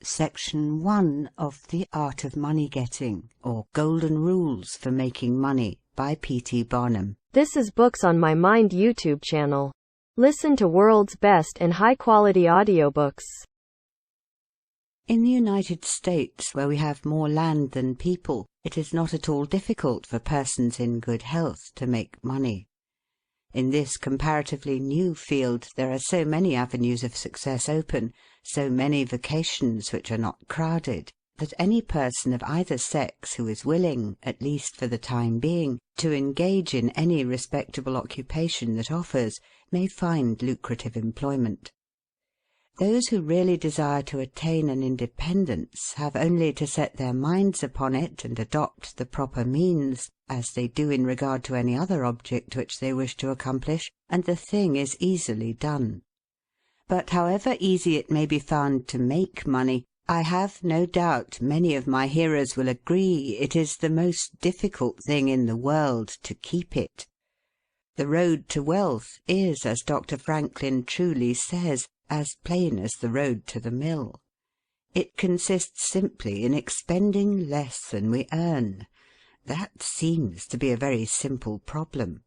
Section 1 of The Art of Money Getting, or Golden Rules for Making Money, by P.T. Barnum. This is Books on My Mind YouTube channel. Listen to world's best and high-quality audiobooks. In the United States, where we have more land than people, it is not at all difficult for persons in good health to make money. In this comparatively new field, there are so many avenues of success open, so many vocations which are not crowded, that any person of either sex who is willing, at least for the time being, to engage in any respectable occupation that offers, may find lucrative employment. Those who really desire to attain an independence have only to set their minds upon it and adopt the proper means, as they do in regard to any other object which they wish to accomplish, and the thing is easily done. But however easy it may be found to make money, I have no doubt many of my hearers will agree it is the most difficult thing in the world to keep it. The road to wealth is, as Dr. Franklin truly says, as plain as the road to the mill. It consists simply in expending less than we earn. That seems to be a very simple problem.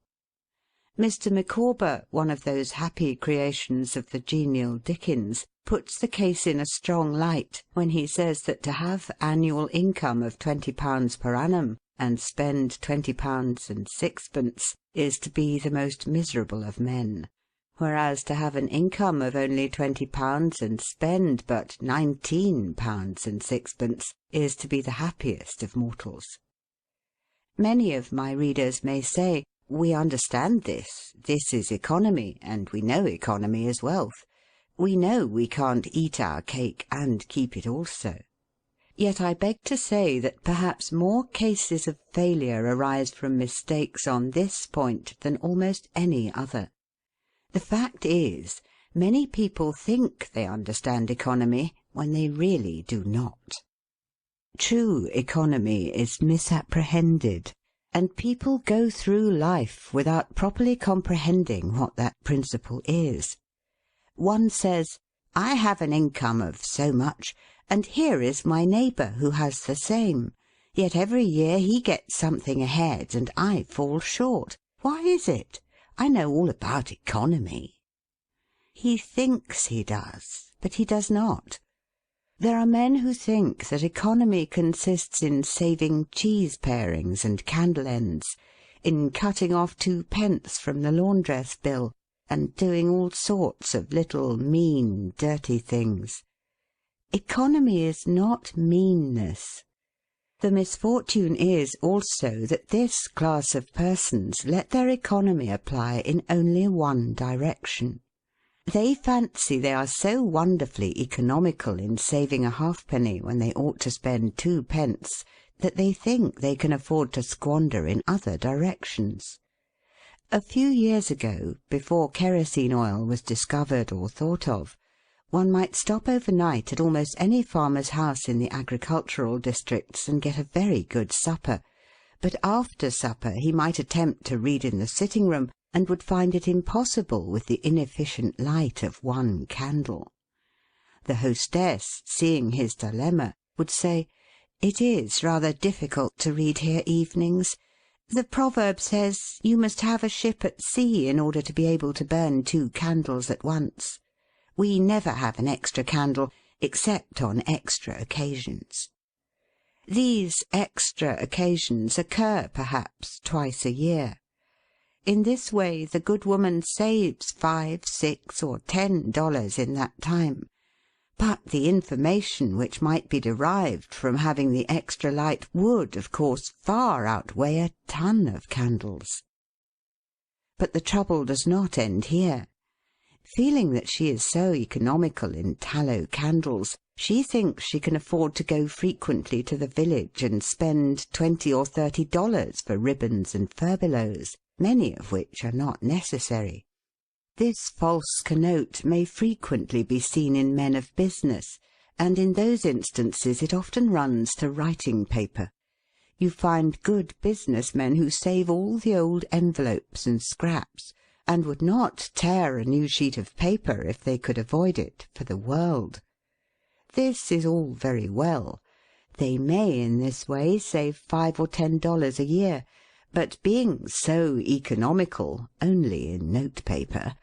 Mr. Micawber, one of those happy creations of the genial Dickens, puts the case in a strong light when he says that to have annual income of £20 per annum and spend £20 and sixpence is to be the most miserable of men, whereas to have an income of only £20 and spend but £19 and sixpence is to be the happiest of mortals. Many of my readers may say, "We understand this. This is economy, and we know economy is wealth. We know we can't eat our cake and keep it also." Yet I beg to say that perhaps more cases of failure arise from mistakes on this point than almost any other. The fact is, many people think they understand economy when they really do not. True economy is misapprehended, and people go through life without properly comprehending what that principle is. One says, "I have an income of so much, and here is my neighbour who has the same. Yet every year he gets something ahead and I fall short. Why is it? I know all about economy." He thinks he does, but he does not. There are men who think that economy consists in saving cheese parings and candle ends, in cutting off 2p from the laundress bill, and doing all sorts of little mean, dirty things. Economy is not meanness. The misfortune is also that this class of persons let their economy apply in only one direction. They fancy they are so wonderfully economical in saving a halfpenny when they ought to spend 2p that they think they can afford to squander in other directions. A few years ago, before kerosene oil was discovered or thought of, one might stop overnight at almost any farmer's house in the agricultural districts and get a very good supper, but after supper he might attempt to read in the sitting-room and would find it impossible with the inefficient light of one candle. The hostess, seeing his dilemma, would say, "It is rather difficult to read here evenings. The proverb says you must have a ship at sea in order to be able to burn 2 candles at once. We never have an extra candle, except on extra occasions." These extra occasions occur, perhaps, twice a year. In this way the good woman saves $5, $6, or $10 in that time. But the information which might be derived from having the extra light would, of course, far outweigh a ton of candles. But the trouble does not end here. Feeling that she is so economical in tallow candles, she thinks she can afford to go frequently to the village and spend $20 or $30 for ribbons and furbelows, many of which are not necessary. This false connote may frequently be seen in men of business, and in those instances it often runs to writing paper. You find good business men who save all the old envelopes and scraps, and would not tear a new sheet of paper, if they could avoid it, for the world. This is all very well. They may in this way save $5 or $10 a year, but being so economical, only in notepaper,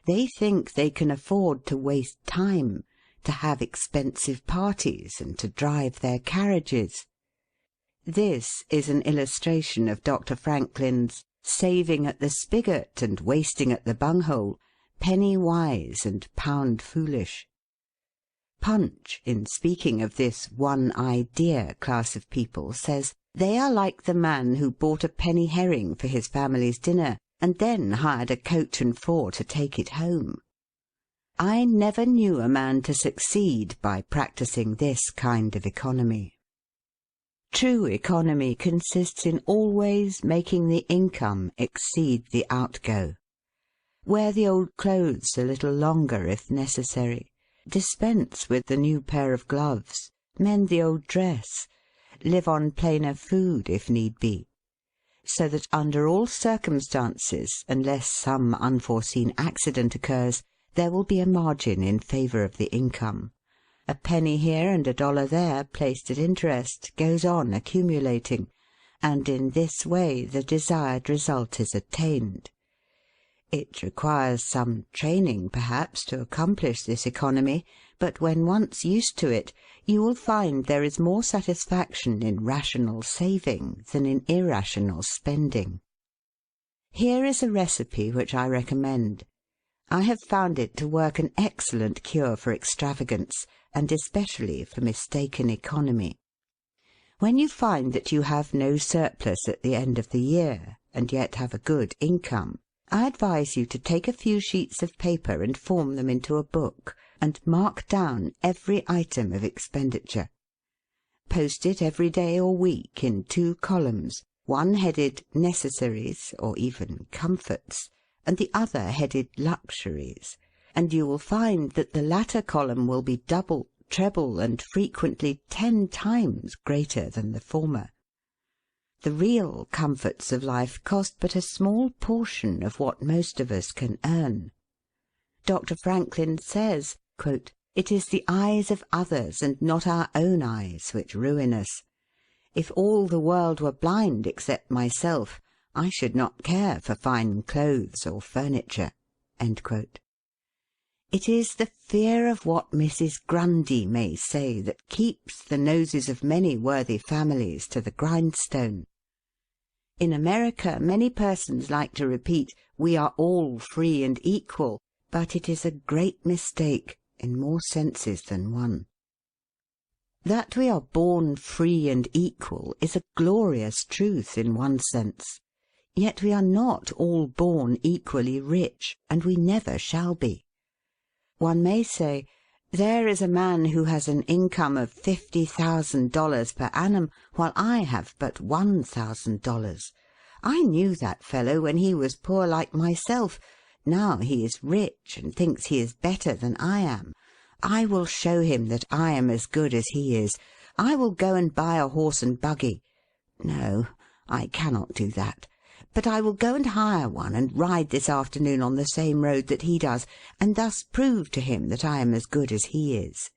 they think they can afford to waste time, to have expensive parties, and to drive their carriages. This is an illustration of Dr. Franklin's saving at the spigot and wasting at the bunghole, penny wise and pound foolish. Punch, in speaking of this one-idea class of people, says, they are like the man who bought a penny herring for his family's dinner and then hired a coach and four to take it home. I never knew a man to succeed by practising this kind of economy. True economy consists in always making the income exceed the outgo. Wear the old clothes a little longer if necessary. Dispense with the new pair of gloves. Mend the old dress. Live on plainer food if need be. So that under all circumstances, unless some unforeseen accident occurs, there will be a margin in favour of the income. A penny here and a dollar there, placed at interest, goes on accumulating, and in this way the desired result is attained. It requires some training, perhaps, to accomplish this economy, but when once used to it, you will find there is more satisfaction in rational saving than in irrational spending. Here is a recipe which I recommend. I have found it to work an excellent cure for extravagance, and especially for mistaken economy. When you find that you have no surplus at the end of the year, and yet have a good income, I advise you to take a few sheets of paper and form them into a book, and mark down every item of expenditure. Post it every day or week in 2 columns, one headed Necessaries, or even Comforts, and the other headed Luxuries, and you will find that the latter column will be double, treble, and frequently 10 times greater than the former. The real comforts of life cost but a small portion of what most of us can earn. Dr. Franklin says, quote, "It is the eyes of others and not our own eyes which ruin us. If all the world were blind except myself, I should not care for fine clothes or furniture." End quote. It is the fear of what Mrs. Grundy may say that keeps the noses of many worthy families to the grindstone. In America, many persons like to repeat, "We are all free and equal," but it is a great mistake, in more senses than one. That we are born free and equal is a glorious truth in one sense. Yet we are not all born equally rich, and we never shall be. One may say, there is a man who has an income of $50,000 per annum, while I have but $1,000. I knew that fellow when he was poor like myself. Now he is rich and thinks he is better than I am. I will show him that I am as good as he is. I will go and buy a horse and buggy. No, I cannot do that. But I will go and hire one and ride this afternoon on the same road that he does, and thus prove to him that I am as good as he is.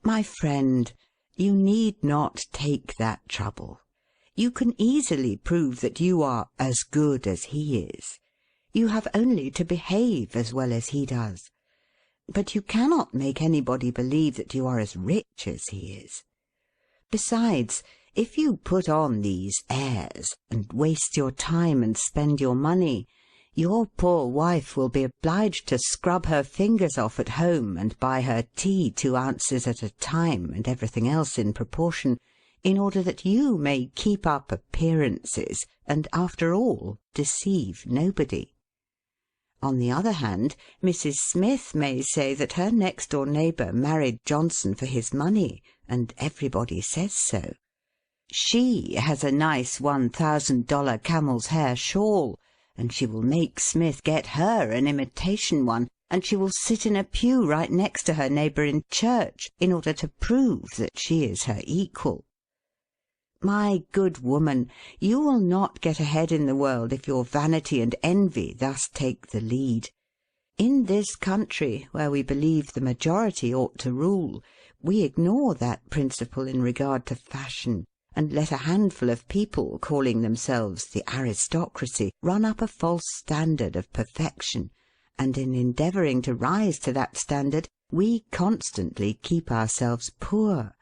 My friend, you need not take that trouble. You can easily prove that you are as good as he is. You have only to behave as well as he does. But you cannot make anybody believe that you are as rich as he is. Besides, if you put on these airs, and waste your time and spend your money, your poor wife will be obliged to scrub her fingers off at home and buy her tea 2 ounces at a time, and everything else in proportion, in order that you may keep up appearances, and after all deceive nobody. On the other hand, Mrs. Smith may say that her next-door neighbour married Johnson for his money, and everybody says so. She has a nice $1,000 camel's hair shawl, and she will make Smith get her an imitation one, and she will sit in a pew right next to her neighbour in church in order to prove that she is her equal. My good woman, you will not get ahead in the world if your vanity and envy thus take the lead. In this country, where we believe the majority ought to rule, we ignore that principle in regard to fashion, and let a handful of people calling themselves the aristocracy run up a false standard of perfection, and in endeavouring to rise to that standard, we constantly keep ourselves poor,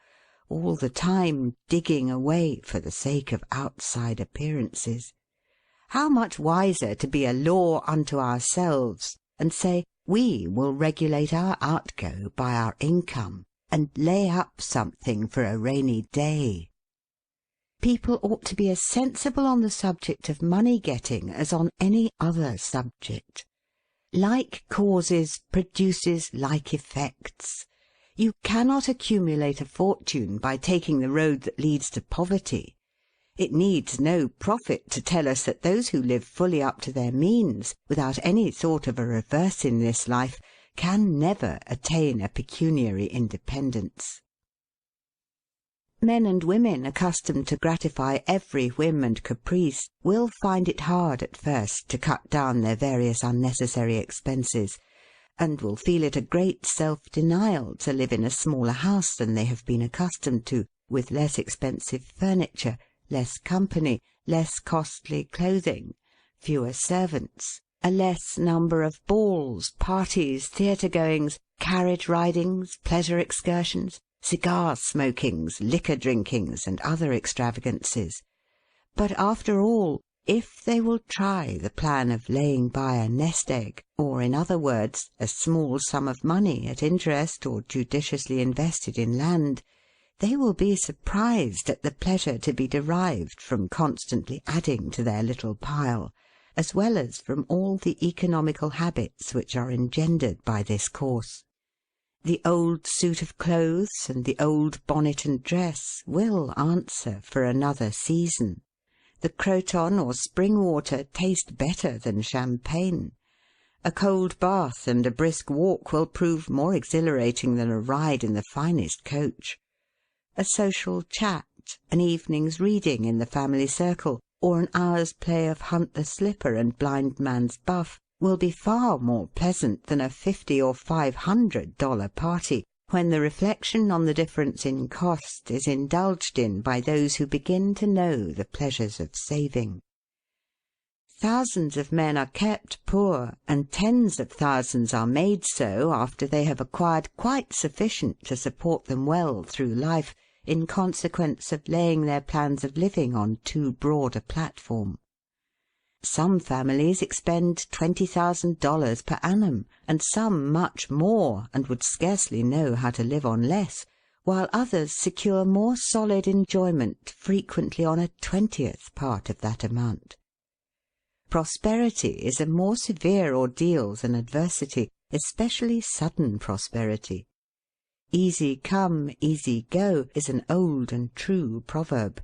all the time digging away for the sake of outside appearances. How much wiser to be a law unto ourselves, and say, we will regulate our outgo by our income, and lay up something for a rainy day. People ought to be as sensible on the subject of money-getting as on any other subject. Like causes produces like effects. You cannot accumulate a fortune by taking the road that leads to poverty. It needs no prophet to tell us that those who live fully up to their means, without any thought of a reverse in this life, can never attain a pecuniary independence. Men and women accustomed to gratify every whim and caprice will find it hard at first to cut down their various unnecessary expenses, and will feel it a great self-denial to live in a smaller house than they have been accustomed to, with less expensive furniture, less company, less costly clothing, fewer servants, a less number of balls, parties, theatre-goings, carriage-ridings, pleasure excursions, cigar-smokings, liquor-drinkings, and other extravagances. But after all, if they will try the plan of laying by a nest-egg, or in other words, a small sum of money at interest or judiciously invested in land, they will be surprised at the pleasure to be derived from constantly adding to their little pile, as well as from all the economical habits which are engendered by this course. The old suit of clothes and the old bonnet and dress will answer for another season. The croton or spring water taste better than champagne. A cold bath and a brisk walk will prove more exhilarating than a ride in the finest coach. A social chat, an evening's reading in the family circle, or an hour's play of hunt the slipper and blind man's buff will be far more pleasant than a $50 or $500 party, when the reflection on the difference in cost is indulged in by those who begin to know the pleasures of saving. Thousands of men are kept poor, and tens of thousands are made so after they have acquired quite sufficient to support them well through life, in consequence of laying their plans of living on too broad a platform. Some families expend $20,000 per annum, and some much more, and would scarcely know how to live on less, while others secure more solid enjoyment frequently on a 20th part of that amount. Prosperity is a more severe ordeal than adversity, especially sudden prosperity. Easy come, easy go is an old and true proverb.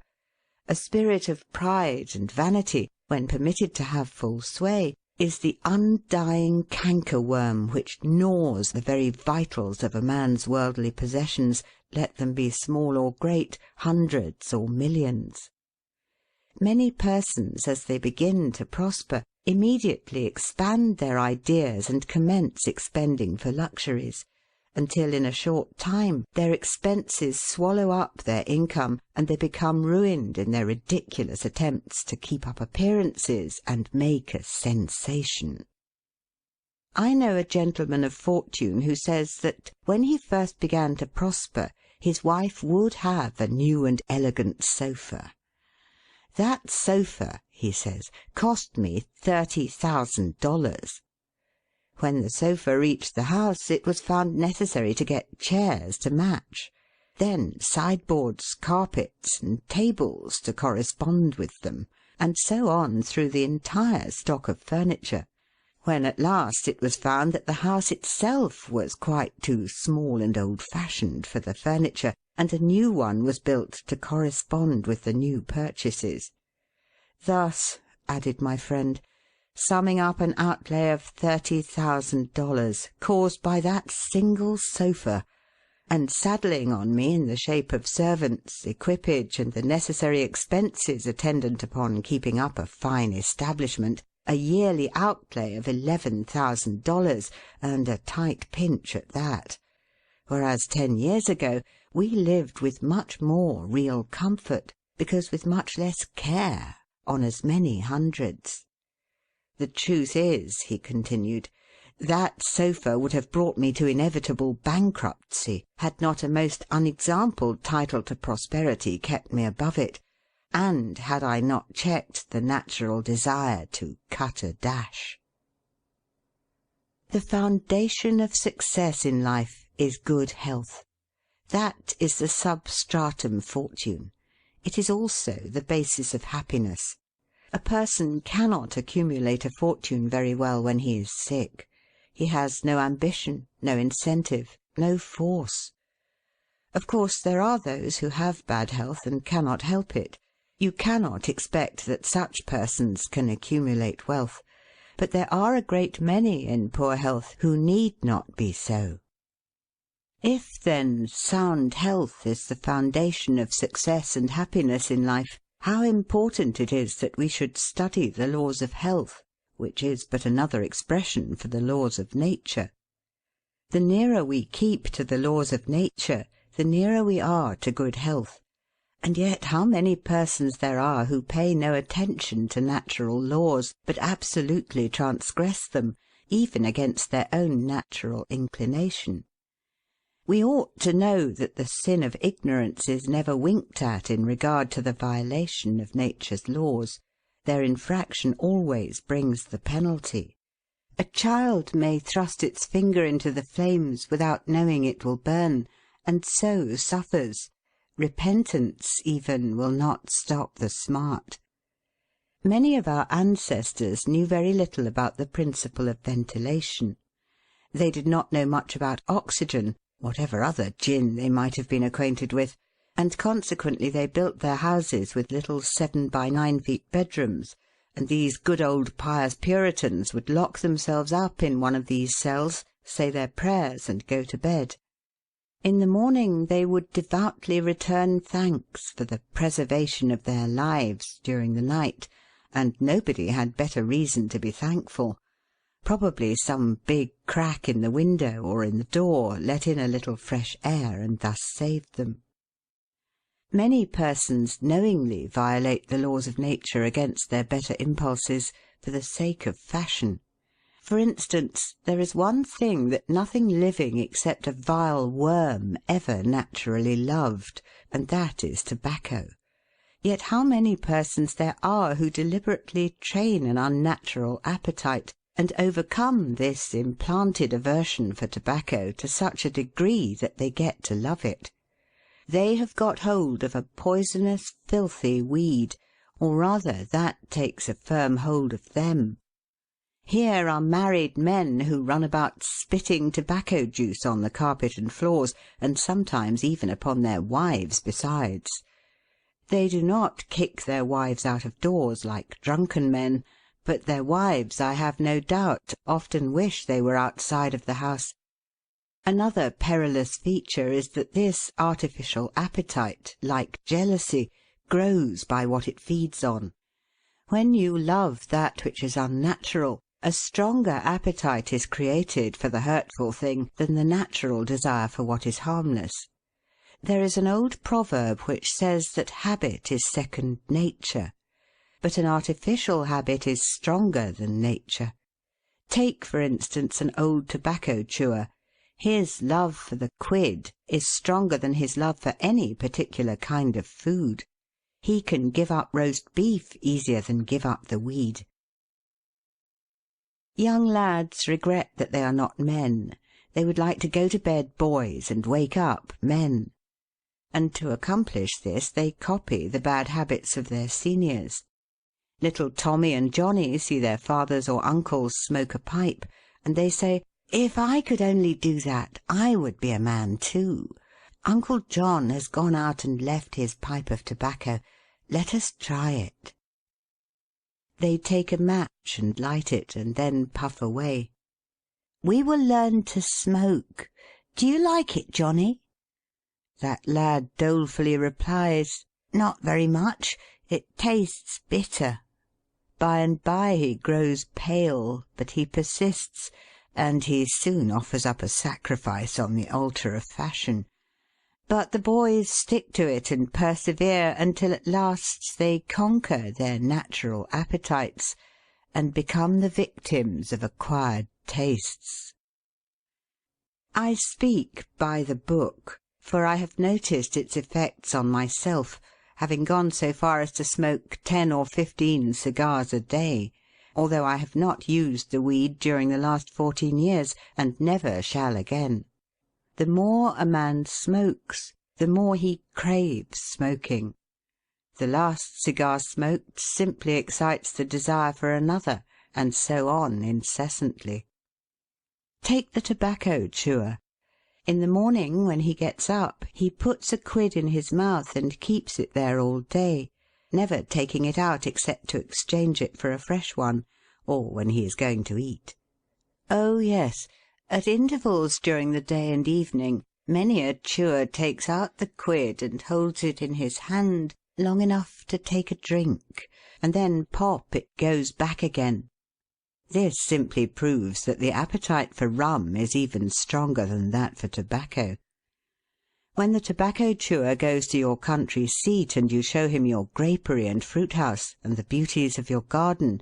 A spirit of pride and vanity, when permitted to have full sway, is the undying cankerworm which gnaws the very vitals of a man's worldly possessions, let them be small or great, hundreds or millions. Many persons, as they begin to prosper, immediately expand their ideas and commence expending for luxuries, until in a short time their expenses swallow up their income, and they become ruined in their ridiculous attempts to keep up appearances and make a sensation. I know a gentleman of fortune who says that, when he first began to prosper, his wife would have a new and elegant sofa. "That sofa," he says, "cost me $30,000. When the sofa reached the house, it was found necessary to get chairs to match, then sideboards, carpets, and tables to correspond with them, and so on through the entire stock of furniture, when at last it was found that the house itself was quite too small and old-fashioned for the furniture, and a new one was built to correspond with the new purchases. Thus," added my friend, "summing up an outlay of $30,000 caused by that single sofa, and saddling on me in the shape of servants, equipage, and the necessary expenses attendant upon keeping up a fine establishment, a yearly outlay of $11,000, and a tight pinch at that. whereas 10 years ago we lived with much more real comfort, because with much less care, on as many hundreds. The truth is," he continued, "that sofa would have brought me to inevitable bankruptcy had not a most unexampled title to prosperity kept me above it, and had I not checked the natural desire to cut a dash." The foundation of success in life is good health. That is the substratum fortune. It is also the basis of happiness. A person cannot accumulate a fortune very well when he is sick. He has no ambition, no incentive, no force. Of course, there are those who have bad health and cannot help it. You cannot expect that such persons can accumulate wealth. But there are a great many in poor health who need not be so. If, then, sound health is the foundation of success and happiness in life, how important it is that we should study the laws of health, which is but another expression for the laws of nature. The nearer we keep to the laws of nature, the nearer we are to good health. And yet how many persons there are who pay no attention to natural laws, but absolutely transgress them, even against their own natural inclination. We ought to know that the sin of ignorance is never winked at in regard to the violation of nature's laws. Their infraction always brings the penalty. A child may thrust its finger into the flames without knowing it will burn, and so suffers. Repentance, even, will not stop the smart. Many of our ancestors knew very little about the principle of ventilation. They did not know much about oxygen, whatever other gin they might have been acquainted with, and consequently they built their houses with little 7 by 9 feet bedrooms, and these good old pious Puritans would lock themselves up in one of these cells, say their prayers, and go to bed. In the morning they would devoutly return thanks for the preservation of their lives during the night, and nobody had better reason to be thankful. Probably some big crack in the window or in the door let in a little fresh air and thus saved them. Many persons knowingly violate the laws of nature against their better impulses for the sake of fashion. For instance, there is one thing that nothing living except a vile worm ever naturally loved, and that is tobacco. Yet how many persons there are who deliberately train an unnatural appetite, and overcome this implanted aversion for tobacco to such a degree that they get to love it. They have got hold of a poisonous, filthy weed, or rather that takes a firm hold of them. Here are married men who run about spitting tobacco juice on the carpet and floors, and sometimes even upon their wives besides. They do not kick their wives out of doors like drunken men, but their wives, I have no doubt, often wish they were outside of the house. Another perilous feature is that this artificial appetite, like jealousy, grows by what it feeds on. When you love that which is unnatural, a stronger appetite is created for the hurtful thing than the natural desire for what is harmless. There is an old proverb which says that habit is second nature, but an artificial habit is stronger than nature. Take, for instance, an old tobacco chewer. His love for the quid is stronger than his love for any particular kind of food. He can give up roast beef easier than give up the weed. Young lads regret that they are not men. They would like to go to bed boys and wake up men. And to accomplish this they copy the bad habits of their seniors. Little Tommy and Johnny see their fathers or uncles smoke a pipe, and they say, "If I could only do that, I would be a man too. Uncle John has gone out and left his pipe of tobacco. Let us try it." They take a match and light it, and then puff away. "We will learn to smoke. Do you like it, Johnny?" That lad dolefully replies, "Not very much. It tastes bitter." By and by he grows pale, but he persists, and he soon offers up a sacrifice on the altar of fashion. But the boys stick to it and persevere until at last they conquer their natural appetites and become the victims of acquired tastes. I speak by the book, for I have noticed its effects on myself, having gone so far as to smoke 10 or 15 cigars a day, although I have not used the weed during the last 14 years, and never shall again. The more a man smokes, the more he craves smoking. The last cigar smoked simply excites the desire for another, and so on incessantly. Take the tobacco chewer. In the morning, when he gets up, he puts a quid in his mouth and keeps it there all day, never taking it out except to exchange it for a fresh one, or when he is going to eat. Oh, yes, at intervals during the day and evening, many a chewer takes out the quid and holds it in his hand long enough to take a drink, and then pop it goes back again. This simply proves that the appetite for rum is even stronger than that for tobacco. When the tobacco chewer goes to your country seat and you show him your grapery and fruit house and the beauties of your garden,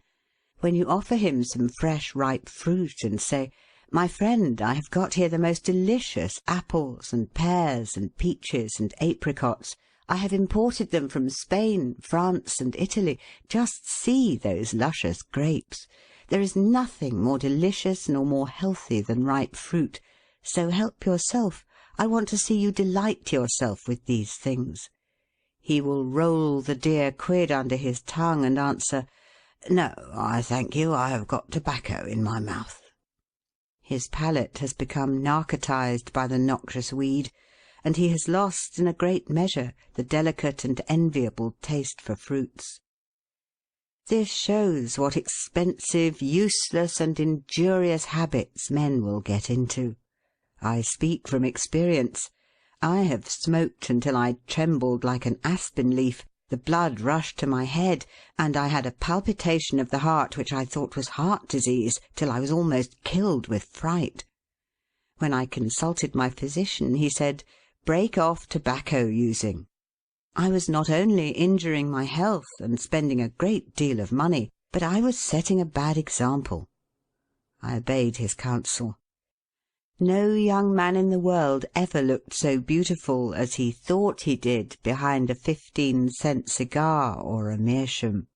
when you offer him some fresh ripe fruit and say, "My friend, I have got here the most delicious apples and pears and peaches and apricots. I have imported them from Spain, France, and Italy. Just see those luscious grapes. There is nothing more delicious nor more healthy than ripe fruit. So help yourself. I want to see you delight yourself with these things." He will roll the dear quid under his tongue and answer, "No, I thank you, I have got tobacco in my mouth." His palate has become narcotized by the noxious weed, and he has lost in a great measure the delicate and enviable taste for fruits. This shows what expensive, useless, and injurious habits men will get into. I speak from experience. I have smoked until I trembled like an aspen leaf, the blood rushed to my head, and I had a palpitation of the heart which I thought was heart disease, till I was almost killed with fright. When I consulted my physician, he said, "Break off tobacco using." I was not only injuring my health and spending a great deal of money, but I was setting a bad example. I obeyed his counsel. No young man in the world ever looked so beautiful as he thought he did behind a 15-cent cigar or a meerschaum.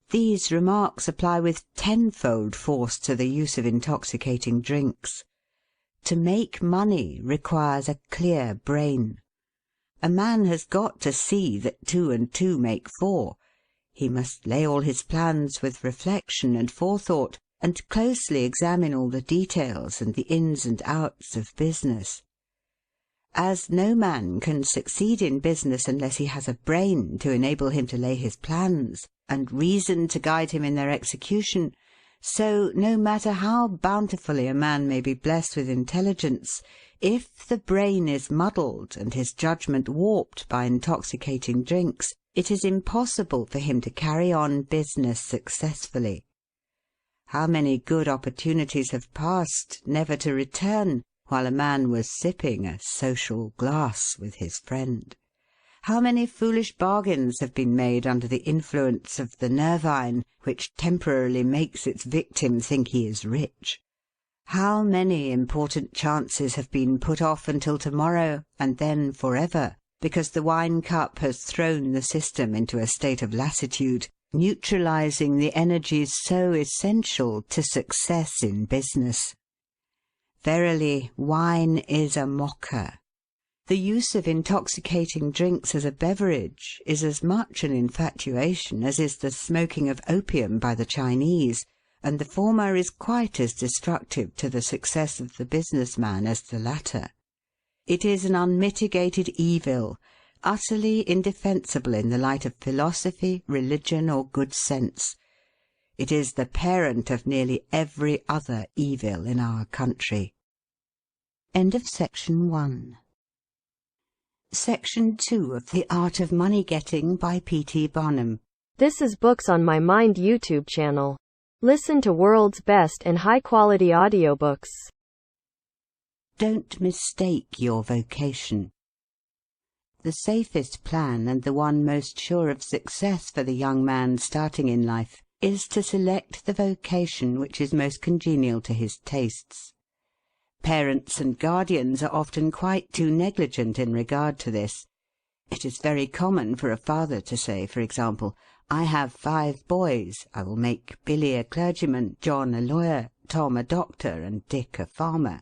These remarks apply with tenfold force to the use of intoxicating drinks. To make money requires a clear brain. A man has got to see that 2 and 2 make 4. He must lay all his plans with reflection and forethought, and closely examine all the details and the ins and outs of business. As no man can succeed in business unless he has a brain to enable him to lay his plans, and reason to guide him in their execution, so no matter how bountifully a man may be blessed with intelligence, if the brain is muddled and his judgment warped by intoxicating drinks, it is impossible for him to carry on business successfully. How many good opportunities have passed, never to return, while a man was sipping a social glass with his friend? How many foolish bargains have been made under the influence of the nervine, which temporarily makes its victim think he is rich? How many important chances have been put off until tomorrow, and then forever, because the wine cup has thrown the system into a state of lassitude, neutralizing the energies so essential to success in business? Verily, wine is a mocker. The use of intoxicating drinks as a beverage is as much an infatuation as is the smoking of opium by the Chinese, and the former is quite as destructive to the success of the business man as the latter. It is an unmitigated evil, utterly indefensible in the light of philosophy, religion, or good sense. It is the parent of nearly every other evil in our country. End of section 1. Section 2 of The Art of Money Getting by P.T. Barnum. This is Books on My Mind YouTube channel. Listen to world's best and high-quality audiobooks. Don't mistake your vocation. The safest plan, and the one most sure of success for the young man starting in life, is to select the vocation which is most congenial to his tastes. Parents and guardians are often quite too negligent in regard to this. It is very common for a father to say, for example, "I have 5 boys. I will make Billy a clergyman, John a lawyer, Tom a doctor, and Dick a farmer."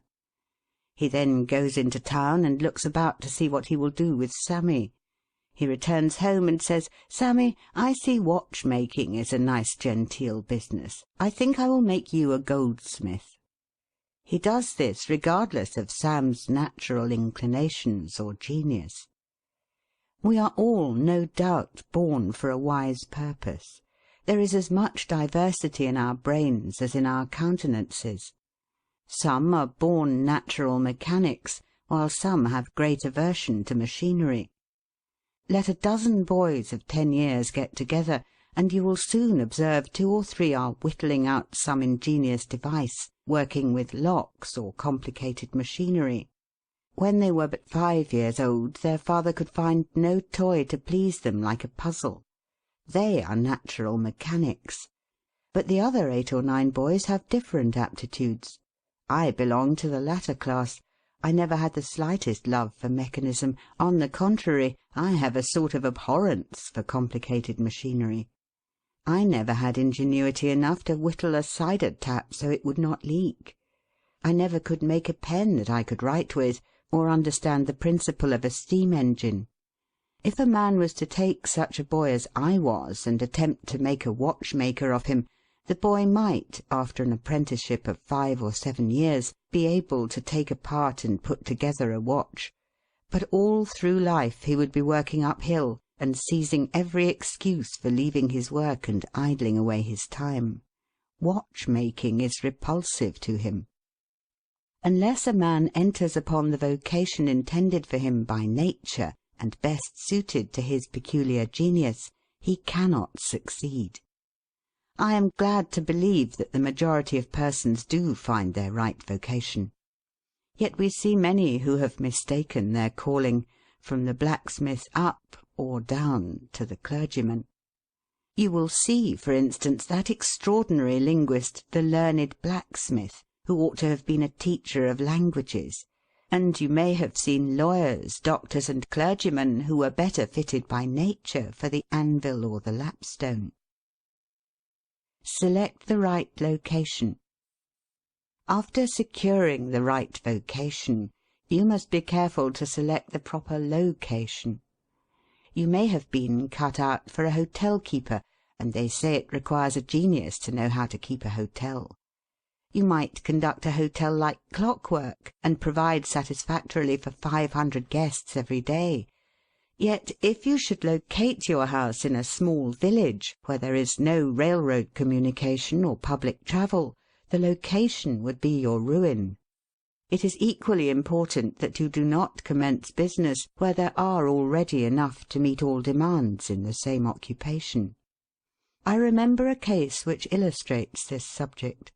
He then goes into town and looks about to see what he will do with Sammy. He returns home and says, "Sammy, I see watchmaking is a nice genteel business. I think I will make you a goldsmith." He does this regardless of Sam's natural inclinations or genius. We are all, no doubt, born for a wise purpose. There is as much diversity in our brains as in our countenances. Some are born natural mechanics, while some have great aversion to machinery. Let a dozen boys of 10 years get together, and you will soon observe 2 or 3 are whittling out some ingenious device, working with locks or complicated machinery. When they were but 5 years old, their father could find no toy to please them like a puzzle. They are natural mechanics. But the other 8 or 9 boys have different aptitudes. I belong to the latter class. I never had the slightest love for mechanism. On the contrary, I have a sort of abhorrence for complicated machinery. I never had ingenuity enough to whittle a cider tap so it would not leak. I never could make a pen that I could write with, or understand the principle of a steam engine. If a man was to take such a boy as I was and attempt to make a watchmaker of him, the boy might, after an apprenticeship of 5 or 7 years, be able to take apart and put together a watch, but all through life he would be working uphill and seizing every excuse for leaving his work and idling away his time. Watchmaking is repulsive to him. Unless a man enters upon the vocation intended for him by nature and best suited to his peculiar genius, he cannot succeed. I am glad to believe that the majority of persons do find their right vocation. Yet we see many who have mistaken their calling, from the blacksmith up or down to the clergyman. You will see, for instance, that extraordinary linguist, the learned blacksmith, who ought to have been a teacher of languages, and you may have seen lawyers, doctors, and clergymen who were better fitted by nature for the anvil or the lapstone. Select the right location. After securing the right vocation, you must be careful to select the proper location. You may have been cut out for a hotel keeper, and they say it requires a genius to know how to keep a hotel. You might conduct a hotel like clockwork, and provide satisfactorily for 500 guests every day. Yet if you should locate your house in a small village, where there is no railroad communication or public travel, the location would be your ruin. It is equally important that you do not commence business where there are already enough to meet all demands in the same occupation. I remember a case which illustrates this subject.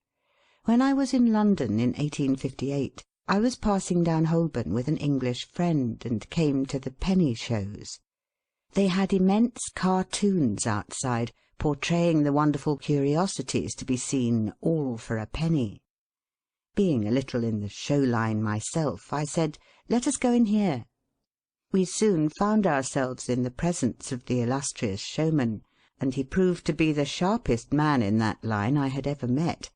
When I was in London in 1858, I was passing down Holborn with an English friend, and came to the penny shows. They had immense cartoons outside, portraying the wonderful curiosities to be seen, all for a penny. Being a little in the show line myself, I said, "Let us go in here." We soon found ourselves in the presence of the illustrious showman, and he proved to be the sharpest man in that line I had ever met.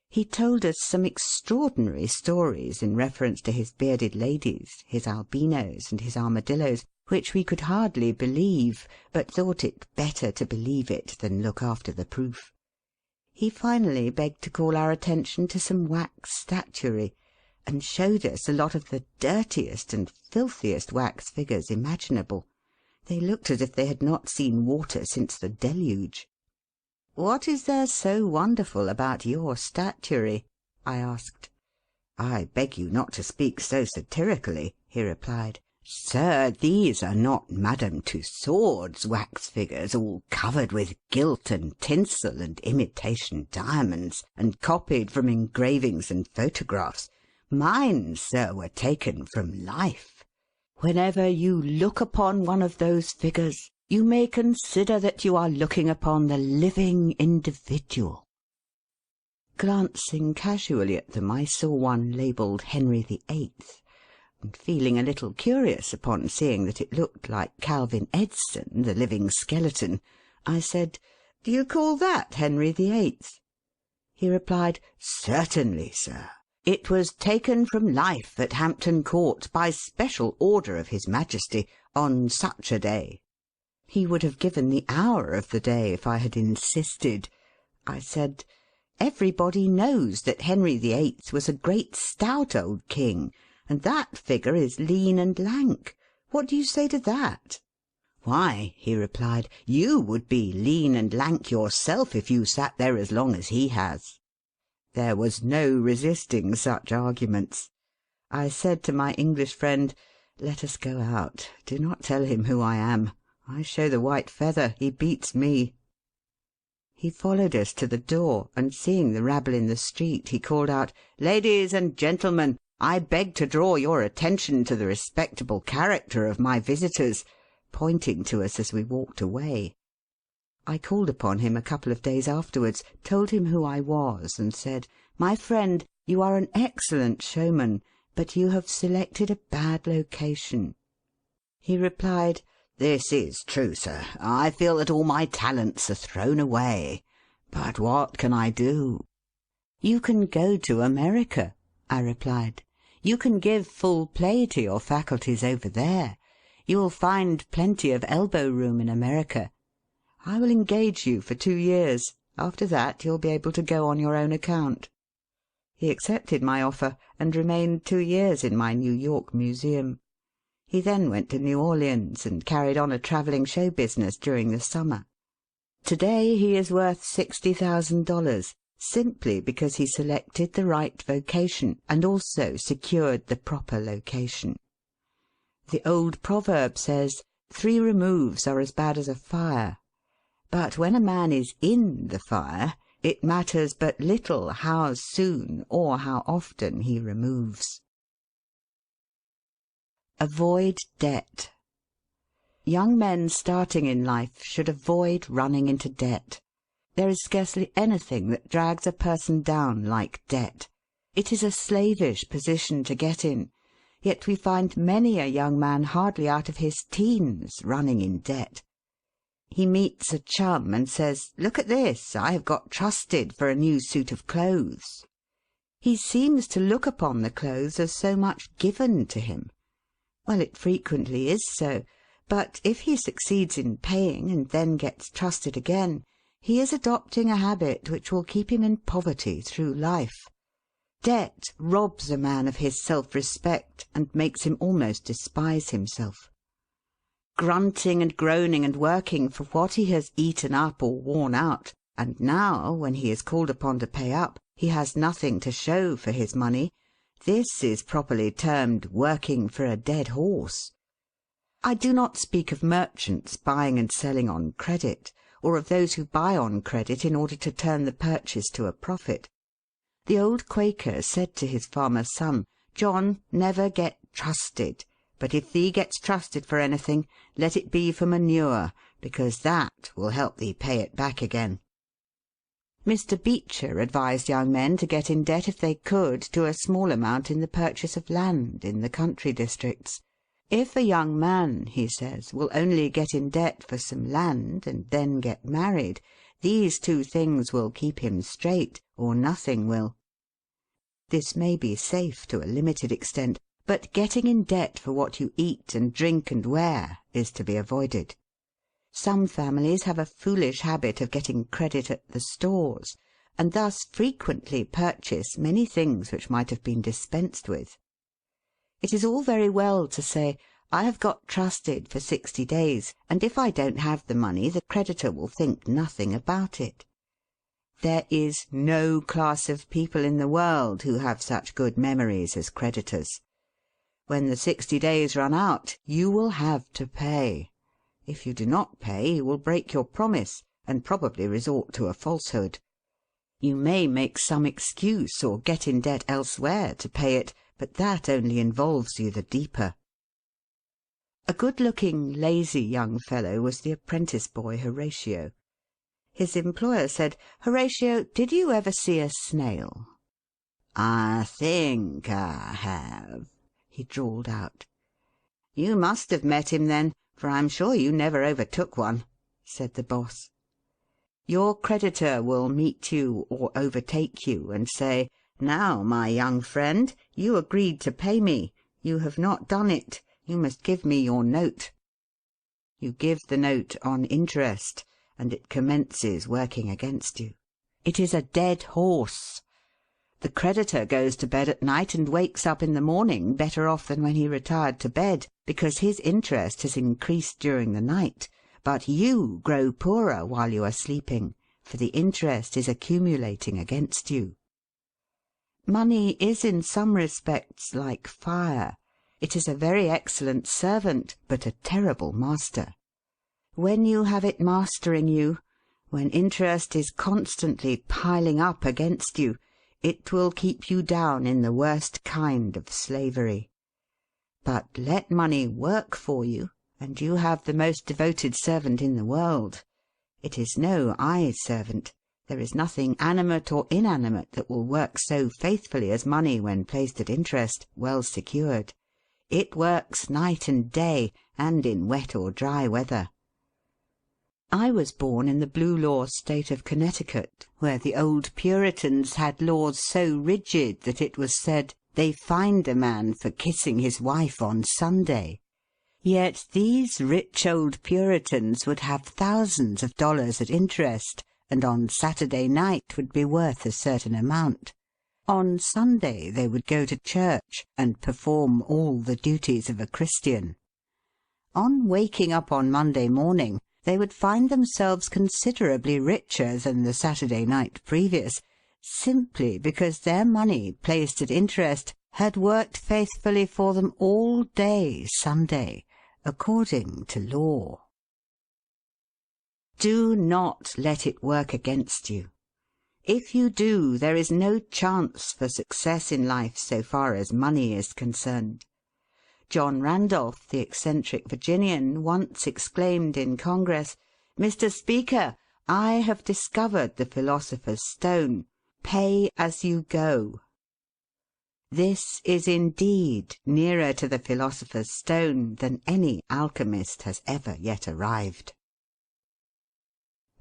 He told us some extraordinary stories in reference to his bearded ladies, his albinos, and his armadillos, which we could hardly believe, but thought it better to believe it than look after the proof. He finally begged to call our attention to some wax statuary, and showed us a lot of the dirtiest and filthiest wax figures imaginable. They looked as if they had not seen water since the deluge. "What is there so wonderful about your statuary?" I asked. "I beg you not to speak so satirically," he replied. "Sir, these are not Madame Tussaud's wax figures, all covered with gilt and tinsel and imitation diamonds, and copied from engravings and photographs. Mine, sir, were taken from life. Whenever you look upon one of those figures, you may consider that you are looking upon the living individual." Glancing casually at them, I saw one labelled Henry VIII, and feeling a little curious upon seeing that it looked like Calvin Edson, the living skeleton, I said, "Do you call that Henry VIII?" He replied, "Certainly, sir. It was taken from life at Hampton Court by special order of His Majesty on such a day." He would have given the hour of the day if I had insisted. I said, "Everybody knows that Henry VIII was a great stout old king, and that figure is lean and lank. What do you say to that?" "Why," he replied, "you would be lean and lank yourself if you sat there as long as he has." There was no resisting such arguments. I said to my English friend, "Let us go out. Do not tell him who I am. I show the white feather. He beats me." He followed us to the door, and seeing the rabble in the street, he called out, "Ladies and gentlemen, I beg to draw your attention to the respectable character of my visitors," pointing to us as we walked away. I called upon him a couple of days afterwards, told him who I was, and said, "My friend, you are an excellent showman, but you have selected a bad location." He replied, "This is true, sir. I feel that all my talents are thrown away. But what can I do?" "You can go to America," I replied. "You can give full play to your faculties over there. You will find plenty of elbow room in America. I will engage you for 2 years. After that you'll be able to go on your own account." He accepted my offer, and remained 2 years in my New York museum. He then went to New Orleans, and carried on a travelling show business during the summer. Today he is worth $60,000, simply because he selected the right vocation, and also secured the proper location. The old proverb says, 3 removes are as bad as a fire. But when a man is in the fire, it matters but little how soon or how often he removes. Avoid debt. Young men starting in life should avoid running into debt. There is scarcely anything that drags a person down like debt. It is a slavish position to get in, yet we find many a young man hardly out of his teens running in debt. He meets a chum and says, "Look at this, I have got trusted for a new suit of clothes." He seems to look upon the clothes as so much given to him. Well, it frequently is so, but if he succeeds in paying and then gets trusted again, he is adopting a habit which will keep him in poverty through life. Debt robs a man of his self-respect and makes him almost despise himself. Grunting and groaning and working for what he has eaten up or worn out, and now, when he is called upon to pay up, he has nothing to show for his money, this is properly termed working for a dead horse. I do not speak of merchants buying and selling on credit, or of those who buy on credit in order to turn the purchase to a profit. The old Quaker said to his farmer son, "John, never get trusted, but if thee gets trusted for anything, let it be for manure, because that will help thee pay it back again." Mr. Beecher advised young men to get in debt if they could to a small amount in the purchase of land in the country districts. If a young man, he says, will only get in debt for some land and then get married, these 2 things will keep him straight, or nothing will. This may be safe to a limited extent, but getting in debt for what you eat and drink and wear is to be avoided. Some families have a foolish habit of getting credit at the stores, and thus frequently purchase many things which might have been dispensed with. It is all very well to say, "I have got trusted for 60 days, and if I don't have the money, the creditor will think nothing about it." There is no class of people in the world who have such good memories as creditors. When the 60 days run out, you will have to pay. If you do not pay, you will break your promise, and probably resort to a falsehood. You may make some excuse or get in debt elsewhere to pay it, but that only involves you the deeper. A good-looking, lazy young fellow was the apprentice boy Horatio. His employer said, "Horatio, did you ever see a snail?" "I think I have," he drawled out. "You must have met him then, for I'm sure you never overtook one," said the boss. Your creditor will meet you or overtake you and say, "Now, my young friend, you agreed to pay me. You have not done it. You must give me your note." You give the note on interest, and it commences working against you. It is a dead horse. The creditor goes to bed at night and wakes up in the morning better off than when he retired to bed, because his interest has increased during the night, but you grow poorer while you are sleeping, for the interest is accumulating against you. Money is in some respects like fire. It is a very excellent servant, but a terrible master. When you have it mastering you, when interest is constantly piling up against you, it will keep you down in the worst kind of slavery. But let money work for you, and you have the most devoted servant in the world. It is no eye-servant. There is nothing animate or inanimate that will work so faithfully as money when placed at interest, well secured. It works night and day, and in wet or dry weather. I was born in the Blue Law State of Connecticut, where the old Puritans had laws so rigid that it was said they fined a man for kissing his wife on Sunday. Yet these rich old Puritans would have thousands of dollars at interest, and on Saturday night would be worth a certain amount. On Sunday they would go to church and perform all the duties of a Christian. On waking up on Monday morning, they would find themselves considerably richer than the Saturday night previous, simply because their money placed at interest had worked faithfully for them all day Sunday, according to law. Do not let it work against you. If you do, there is no chance for success in life so far as money is concerned. John Randolph, the eccentric Virginian, once exclaimed in Congress, "Mr. Speaker, I have discovered the philosopher's stone. Pay as you go." This is indeed nearer to the philosopher's stone than any alchemist has ever yet arrived.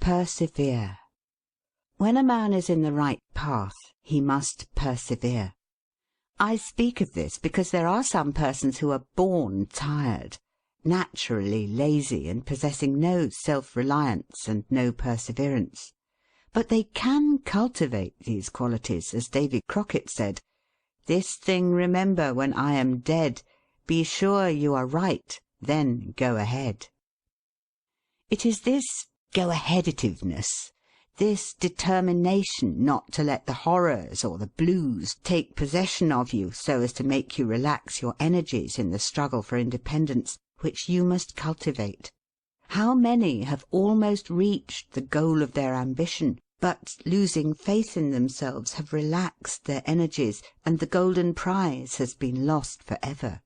Persevere. When a man is in the right path, he must persevere. I speak of this because there are some persons who are born tired, naturally lazy and possessing no self-reliance and no perseverance. But they can cultivate these qualities, as Davy Crockett said, "This thing remember when I am dead, be sure you are right, then go ahead." It is this go-aheaditiveness, this determination not to let the horrors or the blues take possession of you so as to make you relax your energies in the struggle for independence, which you must cultivate. How many have almost reached the goal of their ambition, but, losing faith in themselves, have relaxed their energies, and the golden prize has been lost for ever.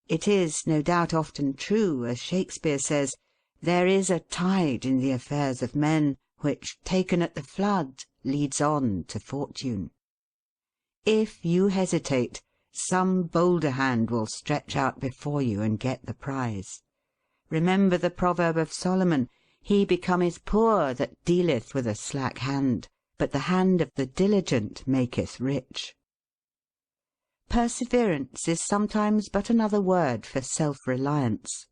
It is, no doubt, often true, as Shakespeare says, "There is a tide in the affairs of men, which, taken at the flood, leads on to fortune." If you hesitate, some bolder hand will stretch out before you and get the prize. Remember the proverb of Solomon, "He becometh poor that dealeth with a slack hand, but the hand of the diligent maketh rich." Perseverance is sometimes but another word for self-reliance.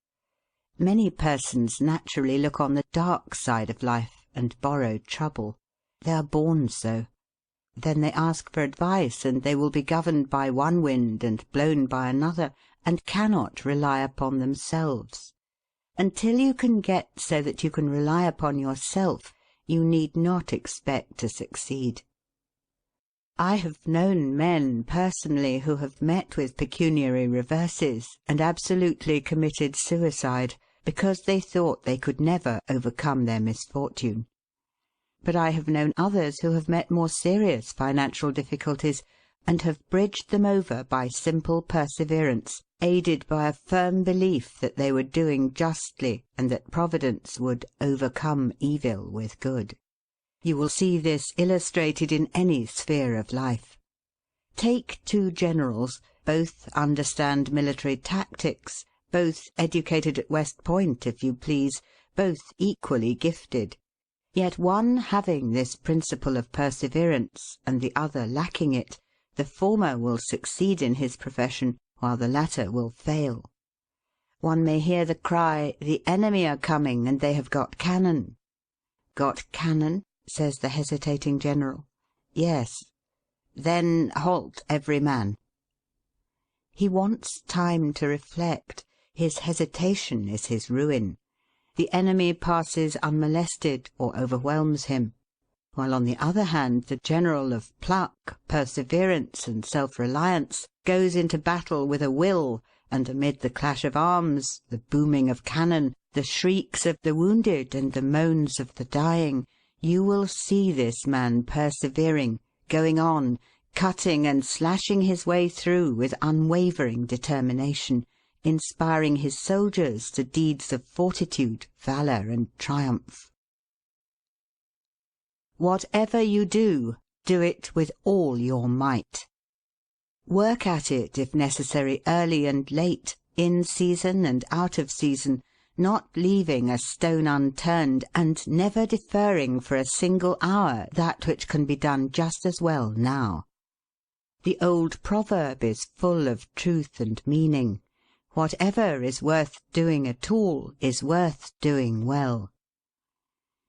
Many persons naturally look on the dark side of life and borrow trouble. They are born so. Then they ask for advice, and they will be governed by one wind and blown by another, and cannot rely upon themselves. Until you can get so that you can rely upon yourself, you need not expect to succeed. I have known men personally who have met with pecuniary reverses and absolutely committed suicide because they thought they could never overcome their misfortune. But I have known others who have met more serious financial difficulties and have bridged them over by simple perseverance, aided by a firm belief that they were doing justly and that Providence would overcome evil with good. You will see this illustrated in any sphere of life. Take two generals, both understand military tactics, both educated at West Point, if you please, both equally gifted. Yet one having this principle of perseverance, and the other lacking it, the former will succeed in his profession, while the latter will fail. One may hear the cry, "The enemy are coming, and they have got cannon." "Got cannon?" says the hesitating general. "Yes." "Then halt every man." He wants time to reflect. His hesitation is his ruin. The enemy passes unmolested or overwhelms him, while on the other hand the general of pluck, perseverance, and self-reliance goes into battle with a will, and amid the clash of arms, the booming of cannon, the shrieks of the wounded, and the moans of the dying, you will see this man persevering, going on, cutting and slashing his way through with unwavering determination, inspiring his soldiers to deeds of fortitude, valour, and triumph. Whatever you do, do it with all your might. Work at it, if necessary, early and late, in season and out of season, not leaving a stone unturned, and never deferring for a single hour that which can be done just as well now. The old proverb is full of truth and meaning. Whatever is worth doing at all is worth doing well.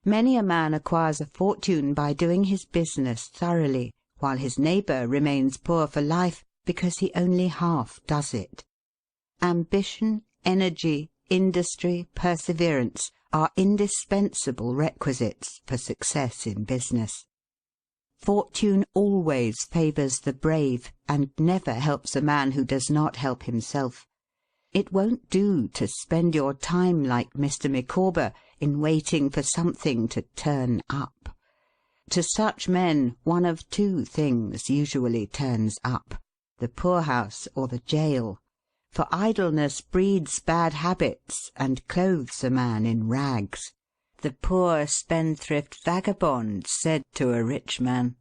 Many a man acquires a fortune by doing his business thoroughly, while his neighbour remains poor for life because he only half does it. Ambition, energy, industry, perseverance are indispensable requisites for success in business. Fortune always favours the brave, and never helps a man who does not help himself. It won't do to spend your time like Mr. Micawber in waiting for something to turn up. To such men one of two things usually turns up: the poorhouse or the jail. For idleness breeds bad habits and clothes a man in rags. The poor spendthrift vagabond said to a rich man,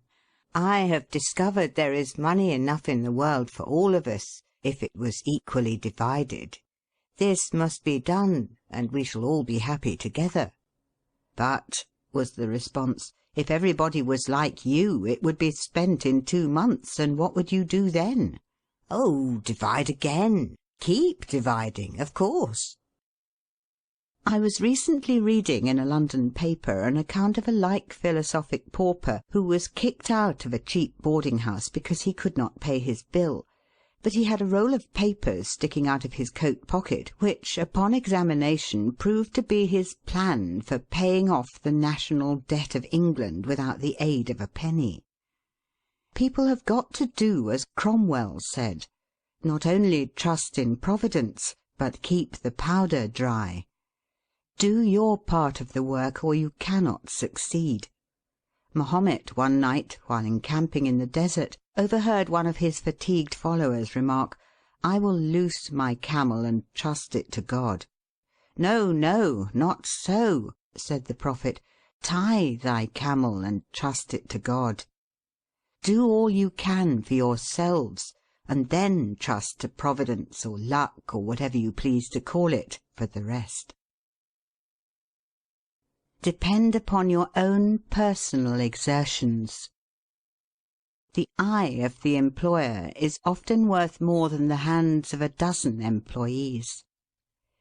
"I have discovered there is money enough in the world for all of us, if it was equally divided. This must be done, and we shall all be happy together." "But," was the response, "if everybody was like you, it would be spent in 2 months, and what would you do then?" "Oh, divide again. Keep dividing, of course." I was recently reading in a London paper an account of a like philosophic pauper who was kicked out of a cheap boarding-house because he could not pay his bill, but he had a roll of papers sticking out of his coat pocket which, upon examination, proved to be his plan for paying off the national debt of England without the aid of a penny. People have got to do as Cromwell said: not only trust in Providence, but keep the powder dry. Do your part of the work, or you cannot succeed. Mahomet one night, while encamping in the desert, overheard one of his fatigued followers remark, "I will loose my camel and trust it to God." "No, no, not so," said the Prophet. "Tie thy camel and trust it to God. Do all you can for yourselves, and then trust to Providence or luck, or whatever you please to call it, for the rest." Depend upon your own personal exertions. The eye of the employer is often worth more than the hands of a dozen employees.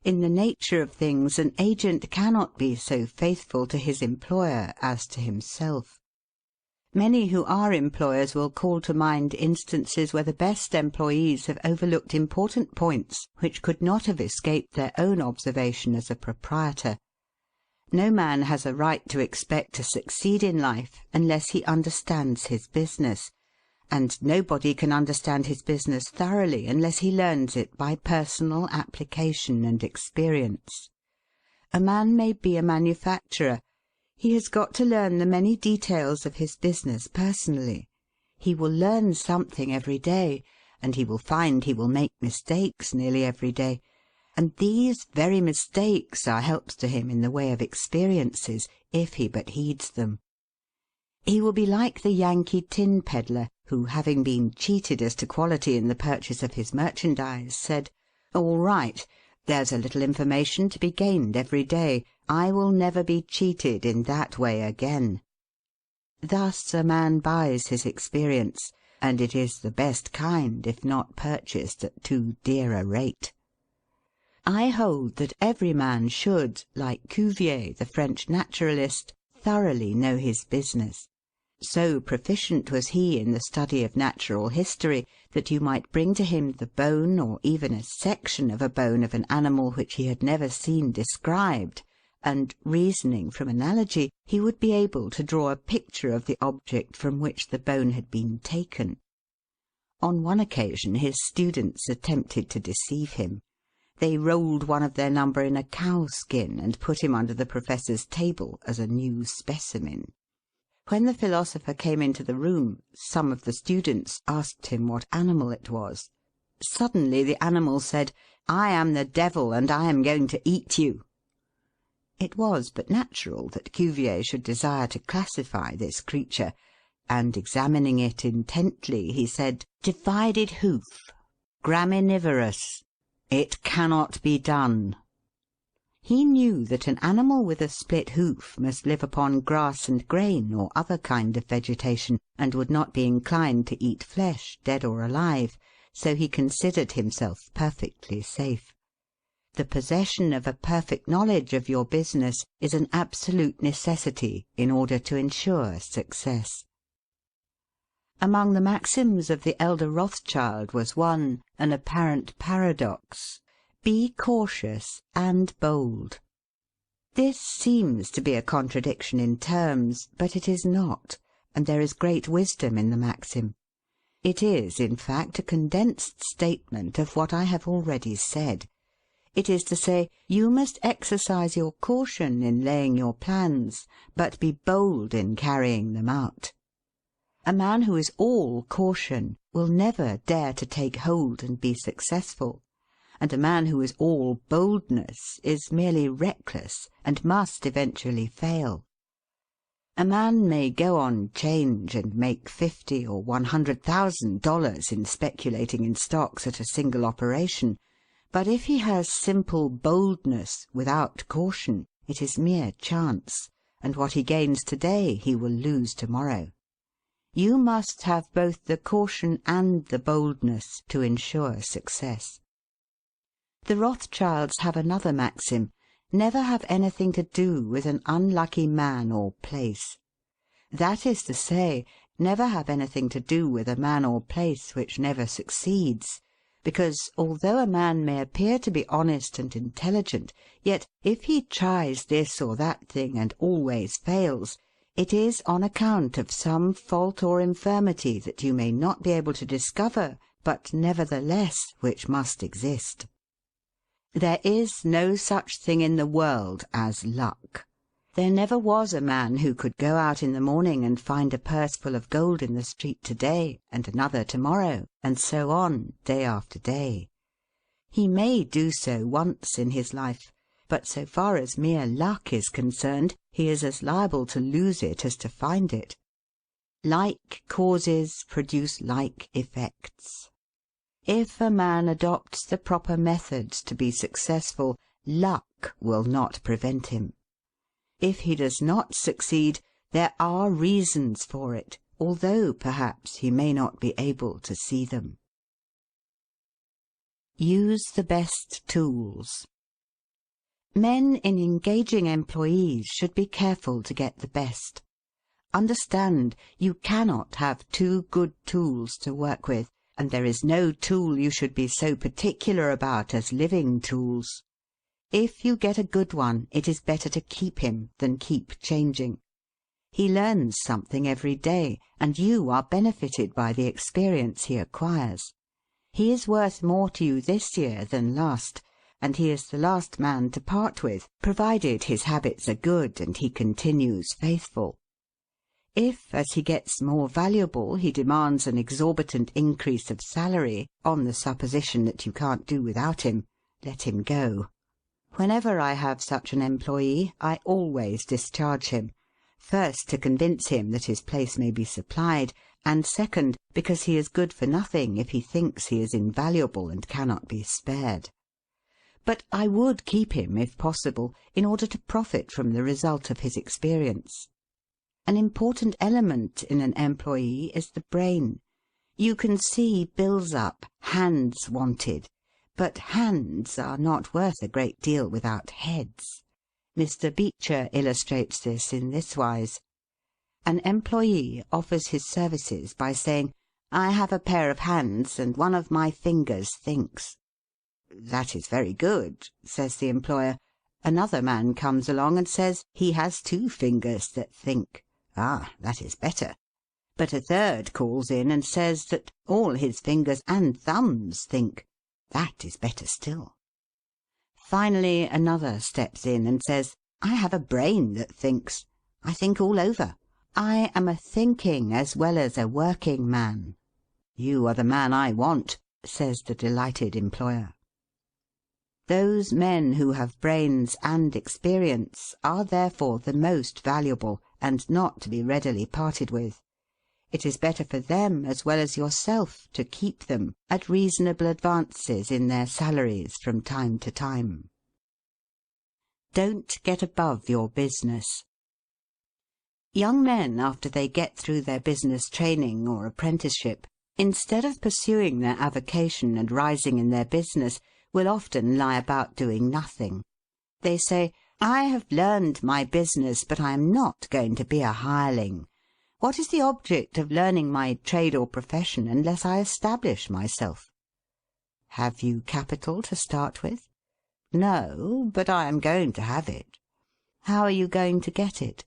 In the nature of things, an agent cannot be so faithful to his employer as to himself. Many who are employers will call to mind instances where the best employees have overlooked important points which could not have escaped their own observation as a proprietor. No man has a right to expect to succeed in life unless he understands his business, and nobody can understand his business thoroughly unless he learns it by personal application and experience. A man may be a manufacturer. He has got to learn the many details of his business personally. He will learn something every day, and he will find he will make mistakes nearly every day, and these very mistakes are helps to him in the way of experiences, if he but heeds them. He will be like the Yankee tin peddler, who, having been cheated as to quality in the purchase of his merchandise, said, "All right, there's a little information to be gained every day. I will never be cheated in that way again." Thus a man buys his experience, and it is the best kind if not purchased at too dear a rate. I hold that every man should, like Cuvier, the French naturalist, thoroughly know his business. So proficient was he in the study of natural history that you might bring to him the bone or even a section of a bone of an animal which he had never seen described, and, reasoning from analogy, he would be able to draw a picture of the object from which the bone had been taken. On one occasion his students attempted to deceive him. They rolled one of their number in a cow-skin and put him under the professor's table as a new specimen. When the philosopher came into the room, some of the students asked him what animal it was. Suddenly the animal said, "I am the devil, and I am going to eat you." It was but natural that Cuvier should desire to classify this creature, and examining it intently, he said, "Divided hoof, graminivorous. It cannot be done." He knew that an animal with a split hoof must live upon grass and grain or other kind of vegetation, and would not be inclined to eat flesh, dead or alive, so he considered himself perfectly safe. The possession of a perfect knowledge of your business is an absolute necessity in order to ensure success. Among the maxims of the elder Rothschild was one, an apparent paradox: "Be cautious and bold." This seems to be a contradiction in terms, but it is not, and there is great wisdom in the maxim. It is, in fact, a condensed statement of what I have already said. It is to say, you must exercise your caution in laying your plans, but be bold in carrying them out. A man who is all caution will never dare to take hold and be successful, and a man who is all boldness is merely reckless and must eventually fail. A man may go on 'change and make $50,000 or $100,000 in speculating in stocks at a single operation, but if he has simple boldness without caution, it is mere chance, and what he gains today he will lose tomorrow. You must have both the caution and the boldness to ensure success. The Rothschilds have another maxim: never have anything to do with an unlucky man or place. That is to say, never have anything to do with a man or place which never succeeds, because, although a man may appear to be honest and intelligent, yet if he tries this or that thing and always fails, it is on account of some fault or infirmity that you may not be able to discover, but nevertheless which must exist. There is no such thing in the world as luck. There never was a man who could go out in the morning and find a purse full of gold in the street to-day, and another to-morrow, and so on, day after day. He may do so once in his life, but so far as mere luck is concerned, he is as liable to lose it as to find it. Like causes produce like effects. If a man adopts the proper methods to be successful, luck will not prevent him. If he does not succeed, there are reasons for it, although perhaps he may not be able to see them. Use the best tools. Men in engaging employees should be careful to get the best. Understand, you cannot have two good tools to work with, and there is no tool you should be so particular about as living tools. If you get a good one, it is better to keep him than keep changing. He learns something every day, and you are benefited by the experience he acquires. He is worth more to you this year than last, and he is the last man to part with, provided his habits are good and he continues faithful. If, as he gets more valuable, he demands an exorbitant increase of salary, on the supposition that you can't do without him, let him go. Whenever I have such an employee, I always discharge him, first to convince him that his place may be supplied, and second, because he is good for nothing if he thinks he is invaluable and cannot be spared. But I would keep him, if possible, in order to profit from the result of his experience. An important element in an employee is the brain. You can see bills up, hands wanted, but hands are not worth a great deal without heads. Mr. Beecher illustrates this in this wise. An employee offers his services by saying, "I have a pair of hands and one of my fingers thinks." "That is very good," says the employer. Another man comes along and says he has 2 fingers that think. "Ah, that is better." But a third calls in and says that all his fingers and thumbs think. That is better still. Finally, another steps in and says, "I have a brain that thinks. I think all over. I am a thinking as well as a working man." "You are the man I want," says the delighted employer. Those men who have brains and experience are therefore the most valuable, and not to be readily parted with. It is better for them as well as yourself to keep them at reasonable advances in their salaries from time to time. Don't get above your business. Young men, after they get through their business training or apprenticeship, instead of pursuing their avocation and rising in their business, will often lie about doing nothing. They say, "I have learned my business, but I am not going to be a hireling. What is the object of learning my trade or profession unless I establish myself?" Have you capital to start with? No, but I am going to have it. How are you going to get it?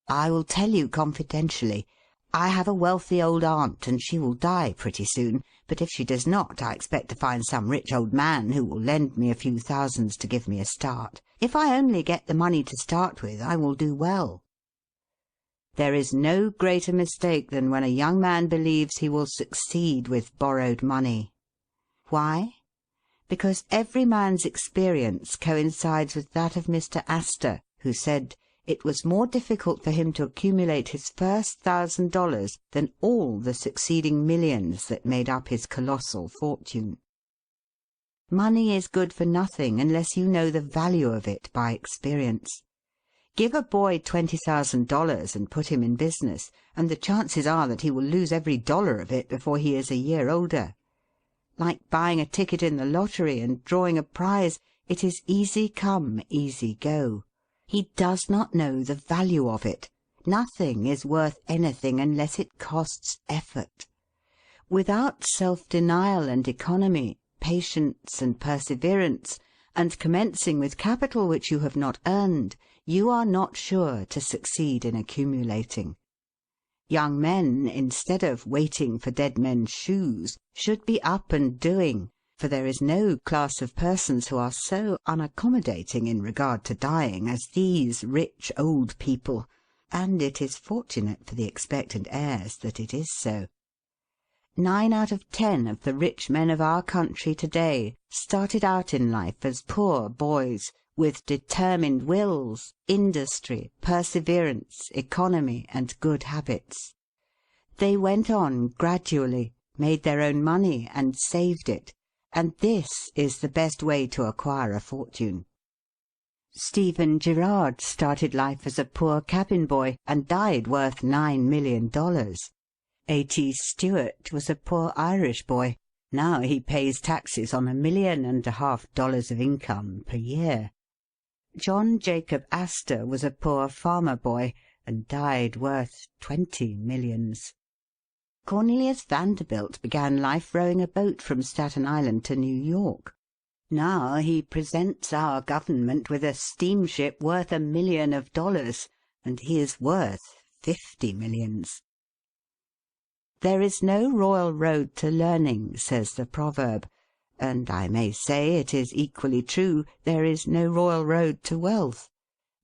I will tell you confidentially. I have a wealthy old aunt, and she will die pretty soon, but if she does not, I expect to find some rich old man who will lend me a few thousands to give me a start. If I only get the money to start with, I will do well. There is no greater mistake than when a young man believes he will succeed with borrowed money. Why? Because every man's experience coincides with that of Mr. Astor, who said, it was more difficult for him to accumulate his first $1,000 than all the succeeding millions that made up his colossal fortune. Money is good for nothing unless you know the value of it by experience. Give a boy $20,000 and put him in business, and the chances are that he will lose every dollar of it before he is a year older. Like buying a ticket in the lottery and drawing a prize, it is easy come, easy go. He does not know the value of it. Nothing is worth anything unless it costs effort. Without self-denial and economy, patience and perseverance, and commencing with capital which you have not earned, you are not sure to succeed in accumulating. Young men, instead of waiting for dead men's shoes, should be up and doing, for there is no class of persons who are so unaccommodating in regard to dying as these rich old people, and it is fortunate for the expectant heirs that it is so. 9 out of 10 of the rich men of our country today started out in life as poor boys, with determined wills, industry, perseverance, economy, and good habits. They went on gradually, made their own money, and saved it, and this is the best way to acquire a fortune. Stephen Girard started life as a poor cabin boy and died worth $9 million. A.T. Stewart was a poor Irish boy. Now he pays taxes on $1.5 million of income per year. John Jacob Astor was a poor farmer boy and died worth 20 millions. Cornelius Vanderbilt began life rowing a boat from Staten Island to New York. Now he presents our government with a steamship worth $1 million, and he is worth 50 millions. There is no royal road to learning, says the proverb, and I may say it is equally true, there is no royal road to wealth.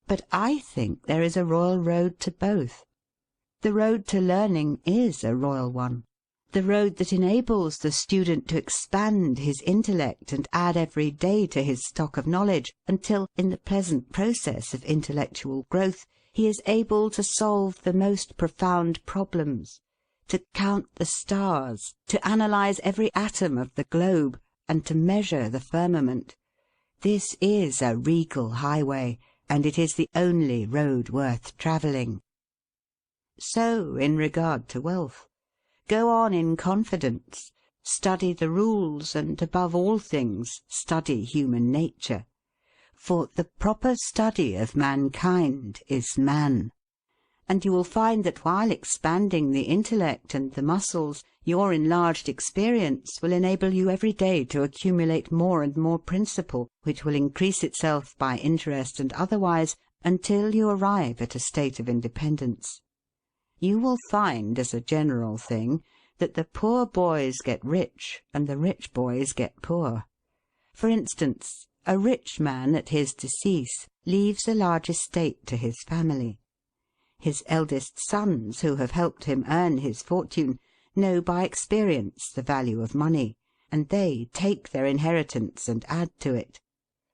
But I think there is a royal road to both. The road to learning is a royal one. The road that enables the student to expand his intellect and add every day to his stock of knowledge, until, in the pleasant process of intellectual growth, he is able to solve the most profound problems, to count the stars, to analyze every atom of the globe, and to measure the firmament. This is a regal highway, and it is the only road worth travelling. So, in regard to wealth. Go on in confidence, study the rules, and, above all things, study human nature. For the proper study of mankind is man. And you will find that while expanding the intellect and the muscles, your enlarged experience will enable you every day to accumulate more and more principle, which will increase itself by interest and otherwise, until you arrive at a state of independence. You will find, as a general thing, that the poor boys get rich and the rich boys get poor. For instance, a rich man at his decease leaves a large estate to his family. His eldest sons, who have helped him earn his fortune, know by experience the value of money, and they take their inheritance and add to it.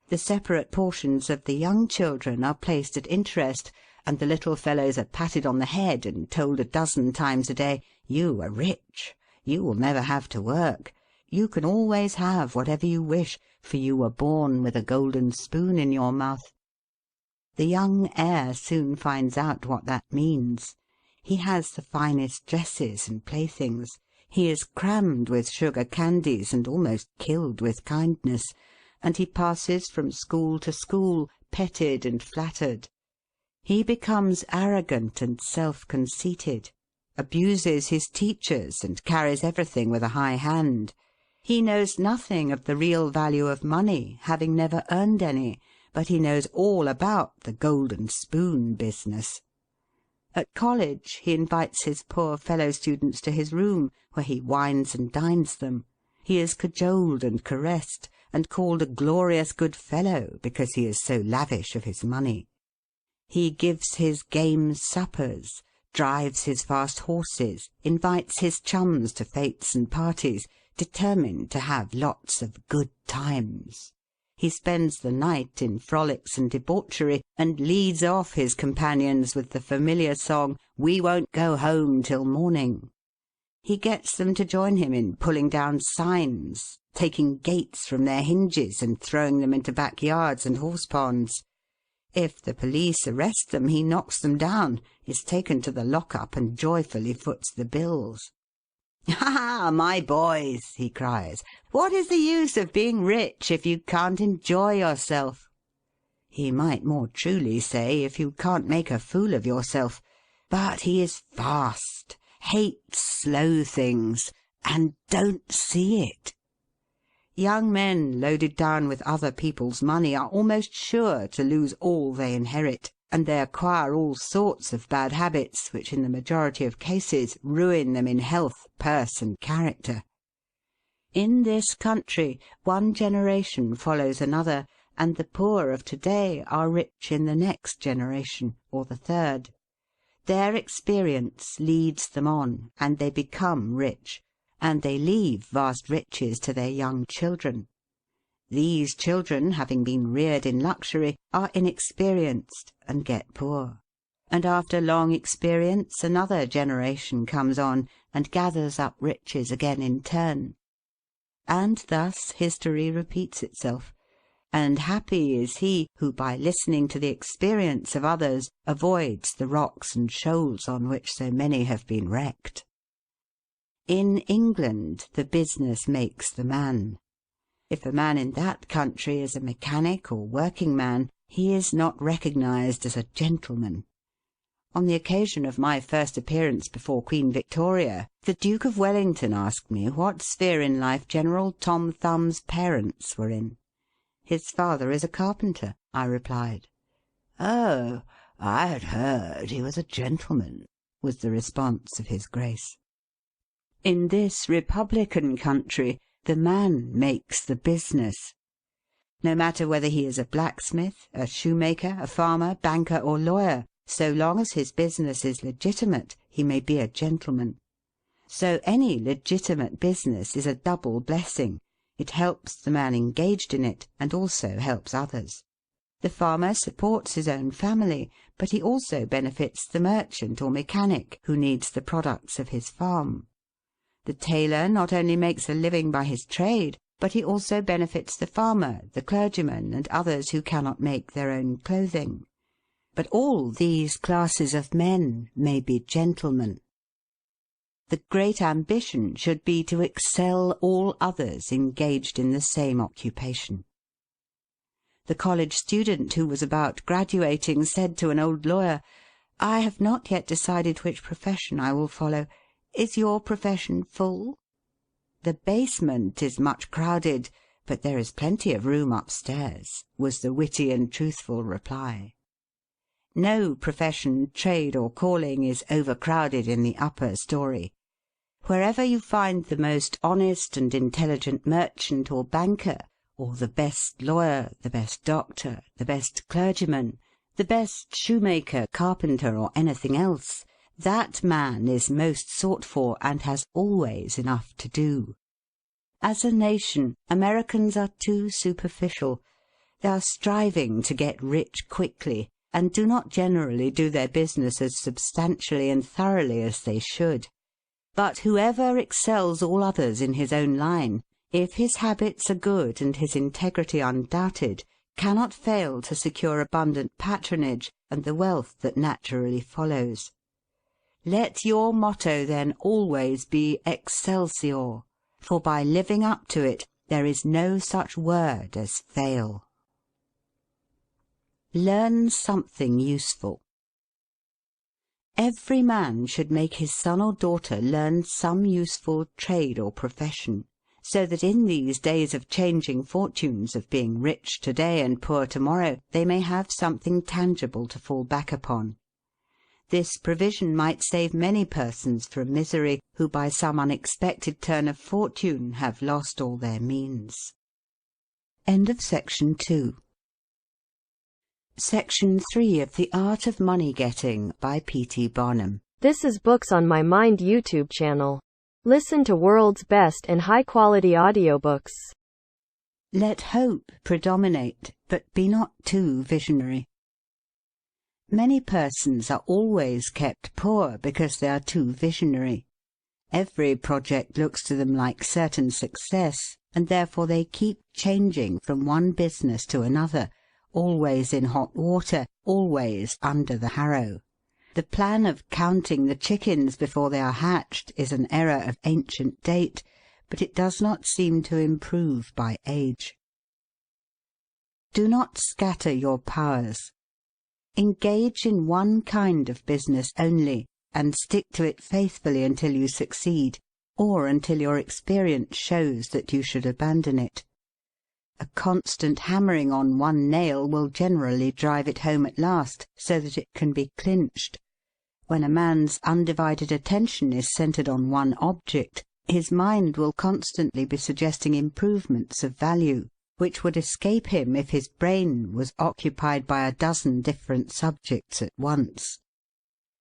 The separate portions of the young children are placed at interest, and the little fellows are patted on the head and told 12 times a day, "You are rich. You will never have to work. You can always have whatever you wish, for you were born with a golden spoon in your mouth." The young heir soon finds out what that means. He has the finest dresses and playthings. He is crammed with sugar candies and almost killed with kindness, and he passes from school to school, petted and flattered. He becomes arrogant and self-conceited, abuses his teachers, and carries everything with a high hand. He knows nothing of the real value of money, having never earned any, but he knows all about the golden spoon business. At college he invites his poor fellow-students to his room, where he wines and dines them. He is cajoled and caressed, and called a glorious good fellow, because he is so lavish of his money. He gives his game suppers, drives his fast horses, invites his chums to fêtes and parties, determined to have lots of good times. He spends the night in frolics and debauchery, and leads off his companions with the familiar song, "We won't go home till morning." He gets them to join him in pulling down signs, taking gates from their hinges and throwing them into backyards and horse-ponds. If the police arrest them, he knocks them down, is taken to the lock-up, and joyfully foots the bills. "Ha, my boys," he cries, "what is the use of being rich if you can't enjoy yourself?" He might more truly say, if you can't make a fool of yourself. But he is fast, hates slow things, and don't see it. Young men loaded down with other people's money are almost sure to lose all they inherit, and they acquire all sorts of bad habits which in the majority of cases ruin them in health, purse, and character. In this country one generation follows another, and the poor of to-day are rich in the next generation, or the third. Their experience leads them on, and they become rich, and they leave vast riches to their young children. These children, having been reared in luxury, are inexperienced and get poor. And after long experience another generation comes on and gathers up riches again in turn. And thus history repeats itself, and happy is he who by listening to the experience of others avoids the rocks and shoals on which so many have been wrecked. In England the business makes the man. If a man in that country is a mechanic or working man, he is not recognized as a gentleman. On the occasion of my first appearance before Queen Victoria, the Duke of Wellington asked me what sphere in life General Tom Thumb's parents were in. "His father is a carpenter," I replied. "Oh, I had heard he was a gentleman," was the response of his Grace. In this republican country, the man makes the business. No matter whether he is a blacksmith, a shoemaker, a farmer, banker, or lawyer, so long as his business is legitimate, he may be a gentleman. So any legitimate business is a double blessing. It helps the man engaged in it, and also helps others. The farmer supports his own family, but he also benefits the merchant or mechanic who needs the products of his farm. The tailor not only makes a living by his trade, but he also benefits the farmer, the clergyman, and others who cannot make their own clothing. But all these classes of men may be gentlemen. The great ambition should be to excel all others engaged in the same occupation. The college student who was about graduating said to an old lawyer, "I have not yet decided which profession I will follow. Is your profession full?" "The basement is much crowded, but there is plenty of room upstairs," was the witty and truthful reply. No profession, trade, or calling is overcrowded in the upper story. Wherever you find the most honest and intelligent merchant or banker, or the best lawyer, the best doctor, the best clergyman, the best shoemaker, carpenter, or anything else, that man is most sought for and has always enough to do. As a nation, Americans are too superficial. They are striving to get rich quickly, and do not generally do their business as substantially and thoroughly as they should. But whoever excels all others in his own line, if his habits are good and his integrity undoubted, cannot fail to secure abundant patronage and the wealth that naturally follows. Let your motto then always be Excelsior, for by living up to it there is no such word as fail. Learn something useful. Every man should make his son or daughter learn some useful trade or profession, so that in these days of changing fortunes, of being rich to-day and poor to-morrow, they may have something tangible to fall back upon. This provision might save many persons from misery who by some unexpected turn of fortune have lost all their means. End of Section 2. Section 3 of The Art of Money Getting by P.T. Barnum. This is Books on My Mind YouTube channel. Listen to world's best and high-quality audiobooks. Let hope predominate, but be not too visionary. Many persons are always kept poor because they are too visionary. Every project looks to them like certain success, and therefore they keep changing from one business to another, always in hot water, always under the harrow. The plan of counting the chickens before they are hatched is an error of ancient date, but it does not seem to improve by age. Do not scatter your powers. Engage in one kind of business only, and stick to it faithfully until you succeed, or until your experience shows that you should abandon it. A constant hammering on one nail will generally drive it home at last, so that it can be clinched. When a man's undivided attention is centred on one object, his mind will constantly be suggesting improvements of value, which would escape him if his brain was occupied by a dozen different subjects at once.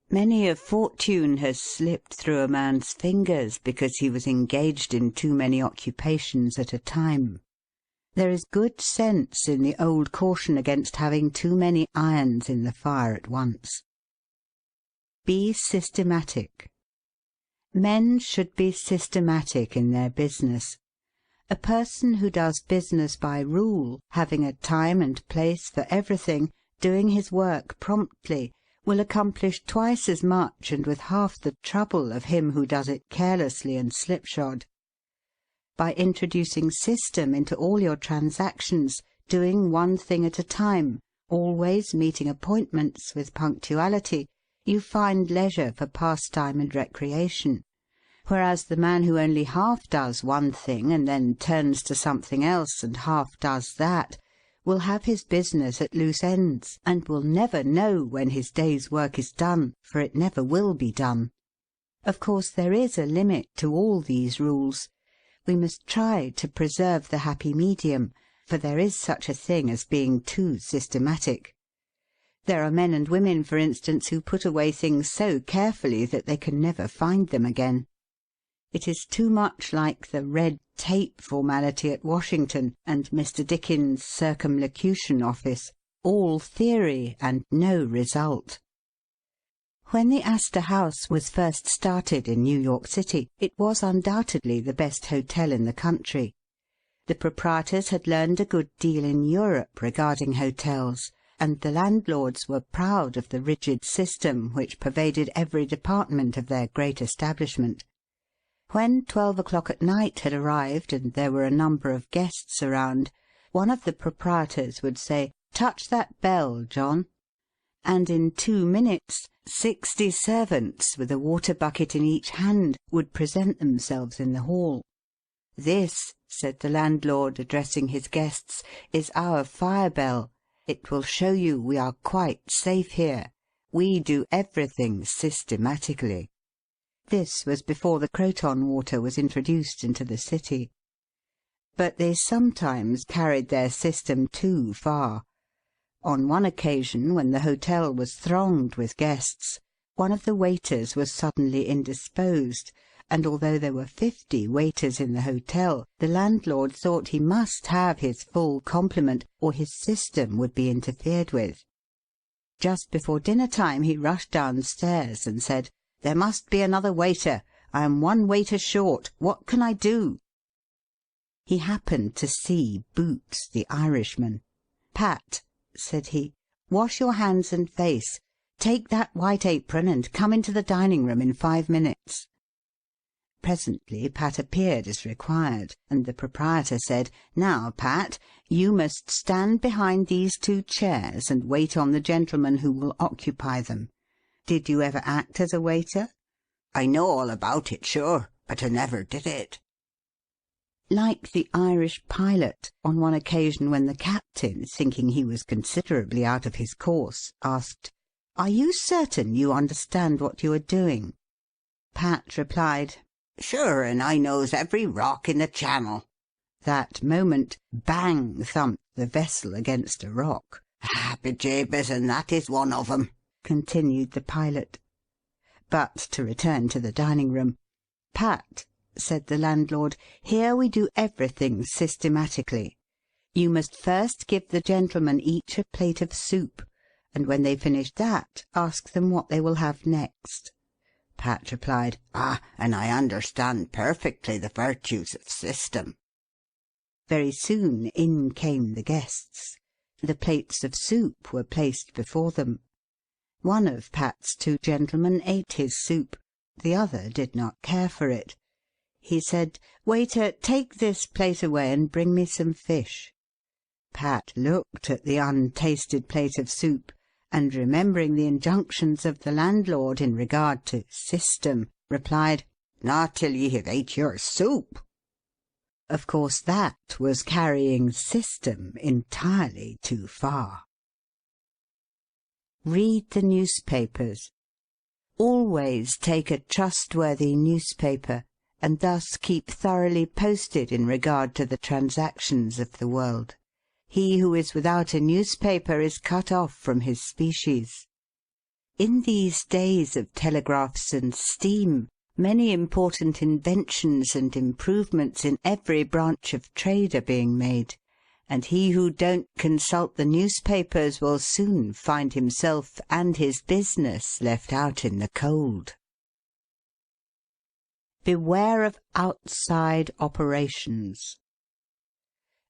Many a fortune has slipped through a man's fingers because he was engaged in too many occupations at a time. There is good sense in the old caution against having too many irons in the fire at once. Be systematic. Men should be systematic in their business. A person who does business by rule, having a time and place for everything, doing his work promptly, will accomplish twice as much and with half the trouble of him who does it carelessly and slipshod. By introducing system into all your transactions, doing one thing at a time, always meeting appointments with punctuality, you find leisure for pastime and recreation. Whereas the man who only half does one thing and then turns to something else and half does that, will have his business at loose ends, and will never know when his day's work is done, for it never will be done. Of course there is a limit to all these rules. We must try to preserve the happy medium, for there is such a thing as being too systematic. There are men and women, for instance, who put away things so carefully that they can never find them again. It is too much like the red tape formality at Washington and Mr. Dickens' Circumlocution Office, all theory and no result. When the Astor House was first started in New York City, it was undoubtedly the best hotel in the country. The proprietors had learned a good deal in Europe regarding hotels, and the landlords were proud of the rigid system which pervaded every department of their great establishment. When 12 o'clock at night had arrived and there were a number of guests around, one of the proprietors would say, "Touch that bell, John," and in 2 minutes 60 servants, with a water bucket in each hand, would present themselves in the hall. "This," said the landlord, addressing his guests, "is our fire bell. It will show you we are quite safe here. We do everything systematically." This was before the Croton water was introduced into the city. But they sometimes carried their system too far. On one occasion, when the hotel was thronged with guests, one of the waiters was suddenly indisposed, and although there were 50 waiters in the hotel, the landlord thought he must have his full complement, or his system would be interfered with. Just before dinner-time he rushed downstairs and said, "There must be another waiter. I am 1 waiter short. What can I do?" He happened to see Boots, the Irishman. "Pat," said he, "wash your hands and face. Take that white apron and come into the dining-room in 5 minutes." Presently Pat appeared as required, and the proprietor said, "Now, Pat, you must stand behind these 2 chairs and wait on the gentleman who will occupy them. Did you ever act as a waiter?" "I know all about it, sure, but I never did it." Like the Irish pilot, on one occasion when the captain, thinking he was considerably out of his course, asked, "Are you certain you understand what you are doing?" Pat replied, "Sure, and I knows every rock in the channel." That moment, bang thumped the vessel against a rock. "Be jabers, and that is one of 'em," continued the pilot. But to return to the dining-room. "Pat," said the landlord, "here we do everything systematically. You must first give the gentlemen each a plate of soup, and when they've finished that, ask them what they will have next." Pat replied, "And I understand perfectly the virtues of system." Very soon in came the guests. The plates of soup were placed before them. One of Pat's 2 gentlemen ate his soup. The other did not care for it. He said, "Waiter, take this plate away and bring me some fish." Pat looked at the untasted plate of soup, and remembering the injunctions of the landlord in regard to system, replied, "Not till ye have ate your soup." Of course that was carrying system entirely too far. Read the newspapers. Always take a trustworthy newspaper, and thus keep thoroughly posted in regard to the transactions of the world. He who is without a newspaper is cut off from his species. In these days of telegraphs and steam, many important inventions and improvements in every branch of trade are being made, and he who don't consult the newspapers will soon find himself and his business left out in the cold. Beware of outside operations.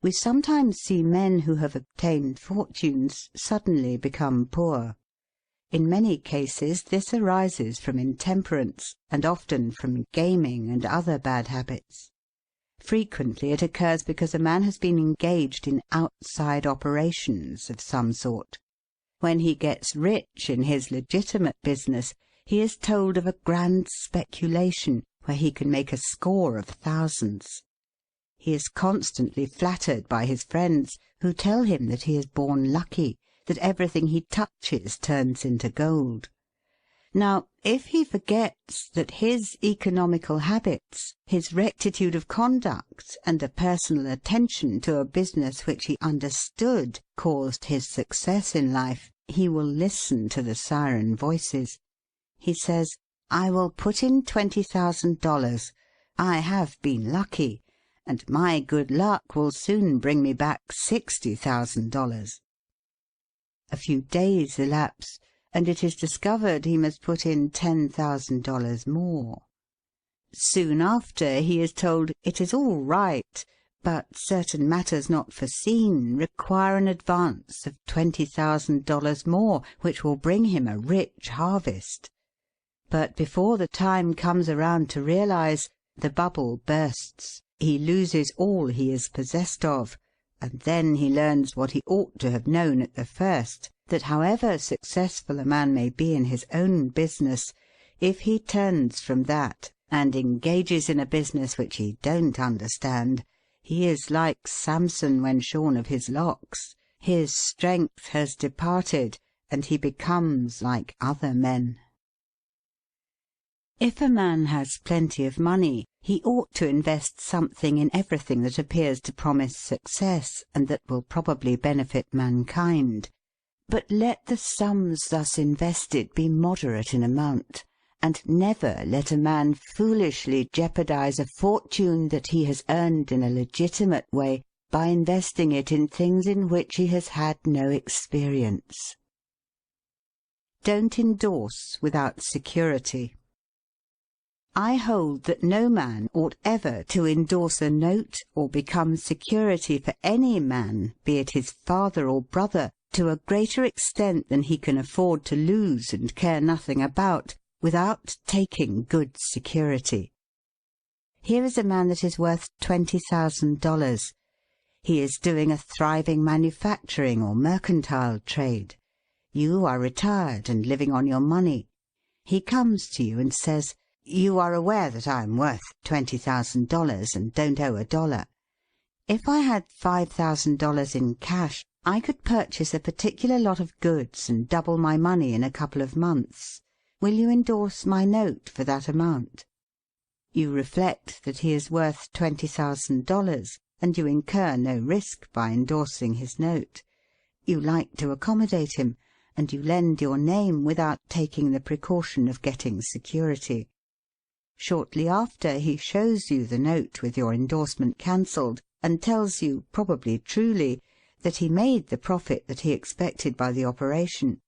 We sometimes see men who have obtained fortunes suddenly become poor. In many cases this arises from intemperance, and often from gaming and other bad habits. Frequently it occurs because a man has been engaged in outside operations of some sort. When he gets rich in his legitimate business, he is told of a grand speculation where he can make a score of thousands. He is constantly flattered by his friends, who tell him that he is born lucky, that everything he touches turns into gold. Now, if he forgets that his economical habits, his rectitude of conduct, and a personal attention to a business which he understood caused his success in life, he will listen to the siren voices. He says, "I will put in $20,000. I have been lucky, and my good luck will soon bring me back $60,000. A few days elapse, and it is discovered he must put in $10,000 more. Soon after he is told it is all right, but certain matters not foreseen require an advance of $20,000 more, which will bring him a rich harvest. But before the time comes around to realize, the bubble bursts, he loses all he is possessed of, and then he learns what he ought to have known at the first, that however successful a man may be in his own business, if he turns from that and engages in a business which he don't understand, he is like Samson when shorn of his locks. His strength has departed, and he becomes like other men. If a man has plenty of money, he ought to invest something in everything that appears to promise success and that will probably benefit mankind. But let the sums thus invested be moderate in amount, and never let a man foolishly jeopardize a fortune that he has earned in a legitimate way by investing it in things in which he has had no experience. Don't endorse without security. I hold that no man ought ever to endorse a note or become security for any man, be it his father or brother, to a greater extent than he can afford to lose and care nothing about, without taking good security. Here is a man that is worth $20,000. He is doing a thriving manufacturing or mercantile trade. You are retired and living on your money. He comes to you and says, "You are aware that I am worth $20,000 and don't owe a dollar. If I had $5,000 in cash, I could purchase a particular lot of goods and double my money in a couple of months. Will you endorse my note for that amount?" You reflect that he is worth $20,000, and you incur no risk by endorsing his note. You like to accommodate him, and you lend your name without taking the precaution of getting security. Shortly after, he shows you the note with your endorsement cancelled, and tells you, probably truly, that he made the profit that he expected by the operation.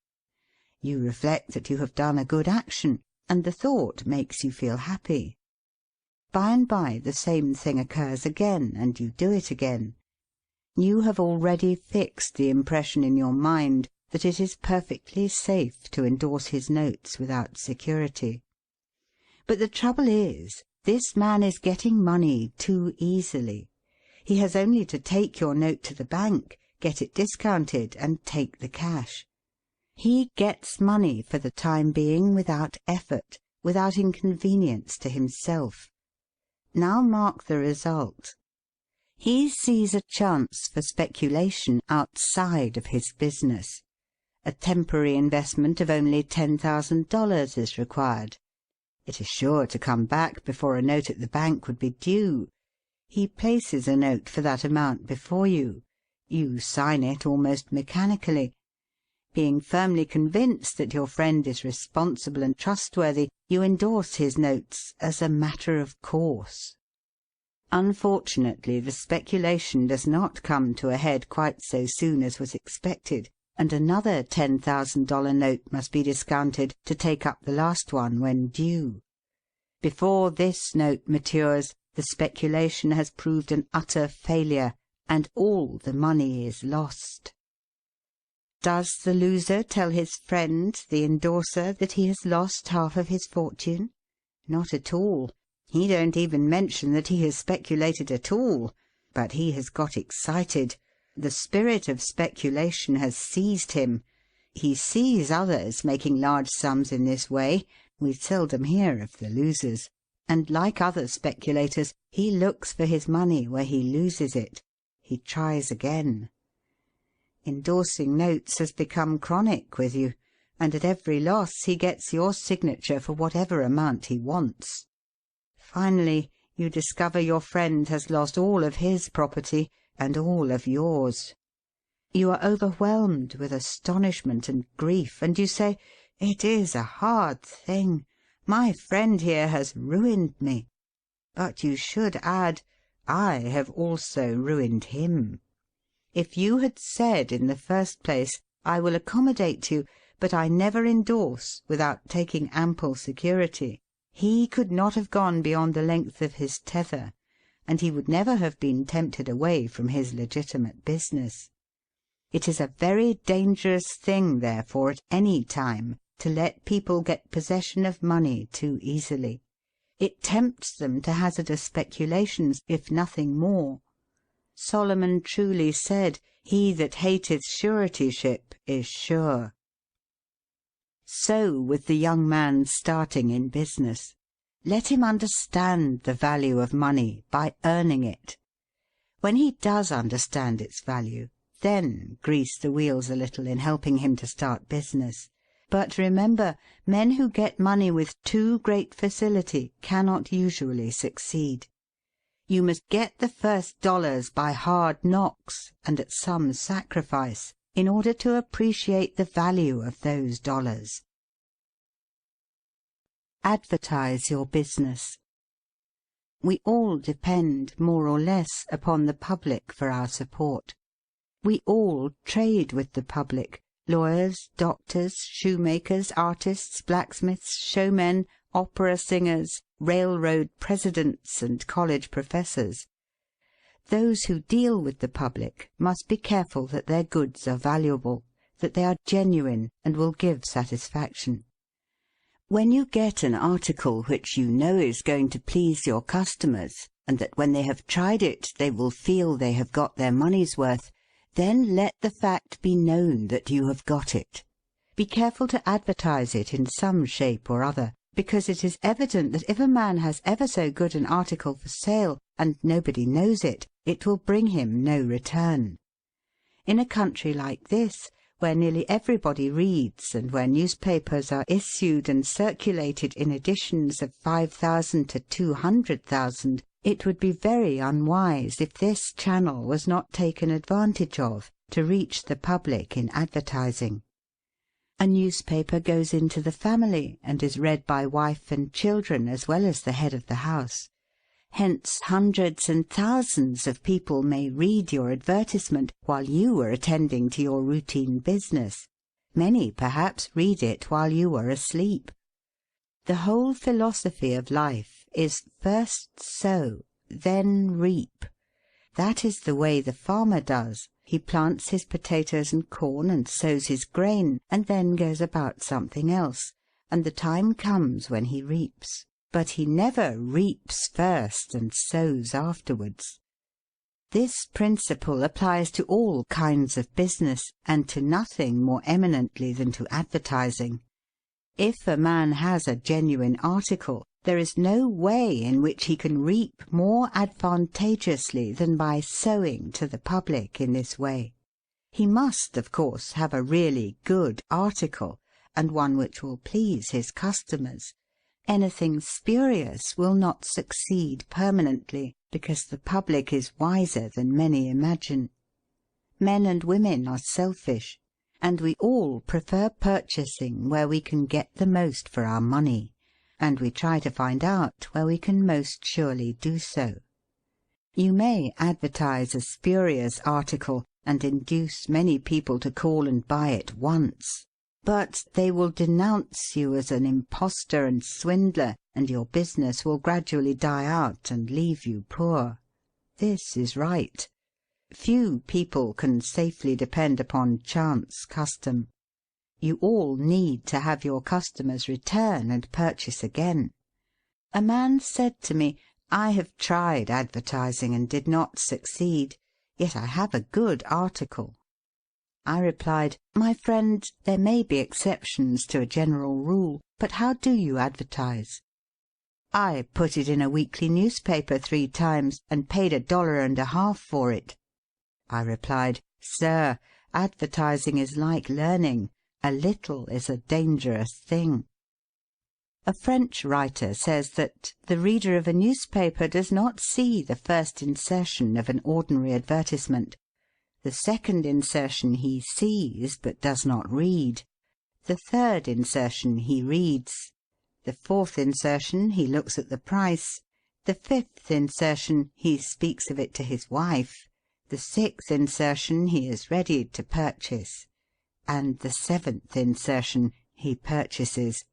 You reflect that you have done a good action, and the thought makes you feel happy. By and by the same thing occurs again, and you do it again. You have already fixed the impression in your mind that it is perfectly safe to endorse his notes without security. But the trouble is, this man is getting money too easily. He has only to take your note to the bank, get it discounted, and take the cash. He gets money for the time being without effort, without inconvenience to himself. Now mark the result. He sees a chance for speculation outside of his business. A temporary investment of only $10,000 is required. It is sure to come back before a note at the bank would be due. He places a note for that amount before you. You sign it almost mechanically. Being firmly convinced that your friend is responsible and trustworthy, you endorse his notes as a matter of course. Unfortunately, the speculation does not come to a head quite so soon as was expected, and another $10,000 note must be discounted to take up the last one when due. Before this note matures, the speculation has proved an utter failure, and all the money is lost. Does the loser tell his friend, the endorser, that he has lost half of his fortune? Not at all. He don't even mention that he has speculated at all. But he has got excited. The spirit of speculation has seized him. He sees others making large sums in this way. We seldom hear of the losers. and like other speculators, he looks for his money where he loses it. He tries again. Endorsing notes has become chronic with you, and at every loss he gets your signature for whatever amount he wants. Finally, you discover your friend has lost all of his property and all of yours. You are overwhelmed with astonishment and grief, and you say, "It is a hard thing. My friend here has ruined me." But you should add, "I have also ruined him." If you had said in the first place, "I will accommodate you, but I never endorse without taking ample security," he could not have gone beyond the length of his tether, and he would never have been tempted away from his legitimate business. It is a very dangerous thing, therefore, at any time, to let people get possession of money too easily. It tempts them to hazardous speculations, if nothing more. Solomon truly said, "He that hateth suretyship is sure." So with the young man starting in business. Let him understand the value of money by earning it. When he does understand its value, then grease the wheels a little in helping him to start business. But remember, men who get money with too great facility cannot usually succeed. You must get the first dollars by hard knocks and at some sacrifice in order to appreciate the value of those dollars. Advertise your business. We all depend, more or less, upon the public for our support. We all trade with the public. Lawyers, doctors, shoemakers, artists, blacksmiths, showmen, opera singers, railroad presidents, and college professors. Those who deal with the public must be careful that their goods are valuable, that they are genuine and will give satisfaction. When you get an article which you know is going to please your customers, and that when they have tried it they will feel they have got their money's worth, then let the fact be known that you have got it. Be careful to advertise it in some shape or other, because it is evident that if a man has ever so good an article for sale, and nobody knows it, it will bring him no return. In a country like this, where nearly everybody reads, and where newspapers are issued and circulated in editions of 5,000 to 200,000, it would be very unwise if this channel was not taken advantage of to reach the public in advertising. A newspaper goes into the family and is read by wife and children as well as the head of the house. Hence hundreds and thousands of people may read your advertisement while you are attending to your routine business. Many, perhaps, read it while you are asleep. The whole philosophy of life is first sow, then reap. That is the way the farmer does. He plants his potatoes and corn and sows his grain, and then goes about something else, and the time comes when he reaps. But he never reaps first and sows afterwards. This principle applies to all kinds of business, and to nothing more eminently than to advertising. If a man has a genuine article, there is no way in which he can reap more advantageously than by sowing to the public in this way. He must, of course, have a really good article, and one which will please his customers. Anything spurious will not succeed permanently, because the public is wiser than many imagine. Men and women are selfish, and we all prefer purchasing where we can get the most for our money, and we try to find out where we can most surely do so. You may advertise a spurious article and induce many people to call and buy it once, but they will denounce you as an impostor and swindler, and your business will gradually die out and leave you poor. This is right. Few people can safely depend upon chance custom. You all need to have your customers return and purchase again. A man said to me, "I have tried advertising and did not succeed, yet I have a good article." I replied, "My friend, there may be exceptions to a general rule, but how do you advertise?" I put it in a weekly newspaper 3 times, and paid $1.50 for it." I replied, "Sir, advertising is like learning. A little is a dangerous thing." A French writer says that "the reader of a newspaper does not see the first insertion of an ordinary advertisement. The second insertion he sees, but does not read. The third insertion he reads. The fourth insertion he looks at the price. The fifth insertion he speaks of it to his wife. The sixth insertion he is ready to purchase. And the seventh insertion he purchases."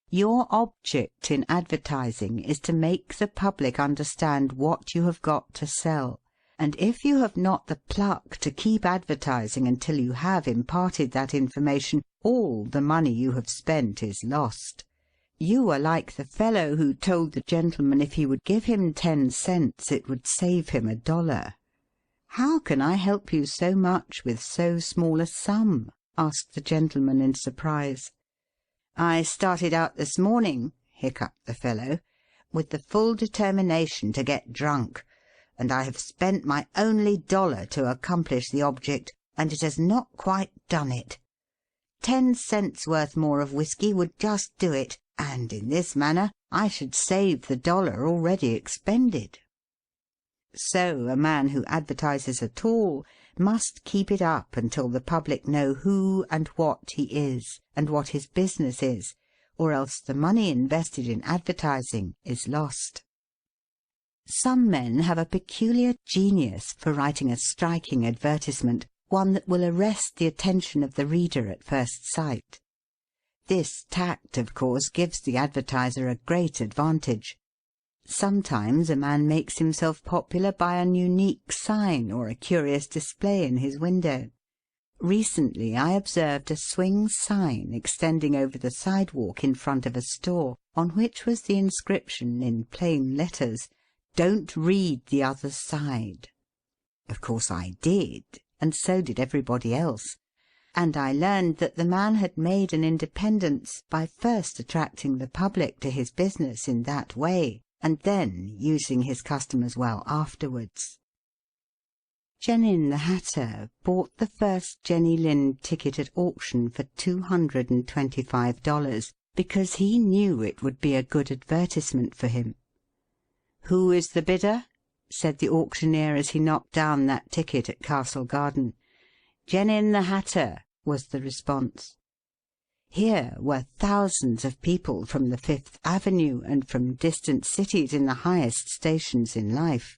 Your object in advertising is to make the public understand what you have got to sell, and if you have not the pluck to keep advertising until you have imparted that information, all the money you have spent is lost. You are like the fellow who told the gentleman if he would give him 10 cents it would save him $1. "How can I help you so much with so small a sum?" asked the gentleman in surprise. "I started out this morning," hiccuped the fellow, "with the full determination to get drunk, and I have spent my only $1 to accomplish the object, and it has not quite done it. 10 cents worth more of whiskey would just do it, and in this manner I should save the $1 already expended." So a man who advertises at all must keep it up until the public know who and what he is, and what his business is, or else the money invested in advertising is lost. Some men have a peculiar genius for writing a striking advertisement, one that will arrest the attention of the reader at first sight. This tact, of course, gives the advertiser a great advantage. Sometimes a man makes himself popular by an unique sign or a curious display in his window. Recently I observed a swing sign extending over the sidewalk in front of a store, on which was the inscription in plain letters, "Don't read the other side." Of course I did, and so did everybody else, and I learned that the man had made an independence by first attracting the public to his business in that way, and then using his customers well afterwards. Genin the Hatter bought the first Jenny Lind ticket at auction for $225, because he knew it would be a good advertisement for him. "Who is the bidder?" said the auctioneer as he knocked down that ticket at Castle Garden. "Genin the Hatter," was the response. Here were thousands of people from the Fifth Avenue and from distant cities in the highest stations in life.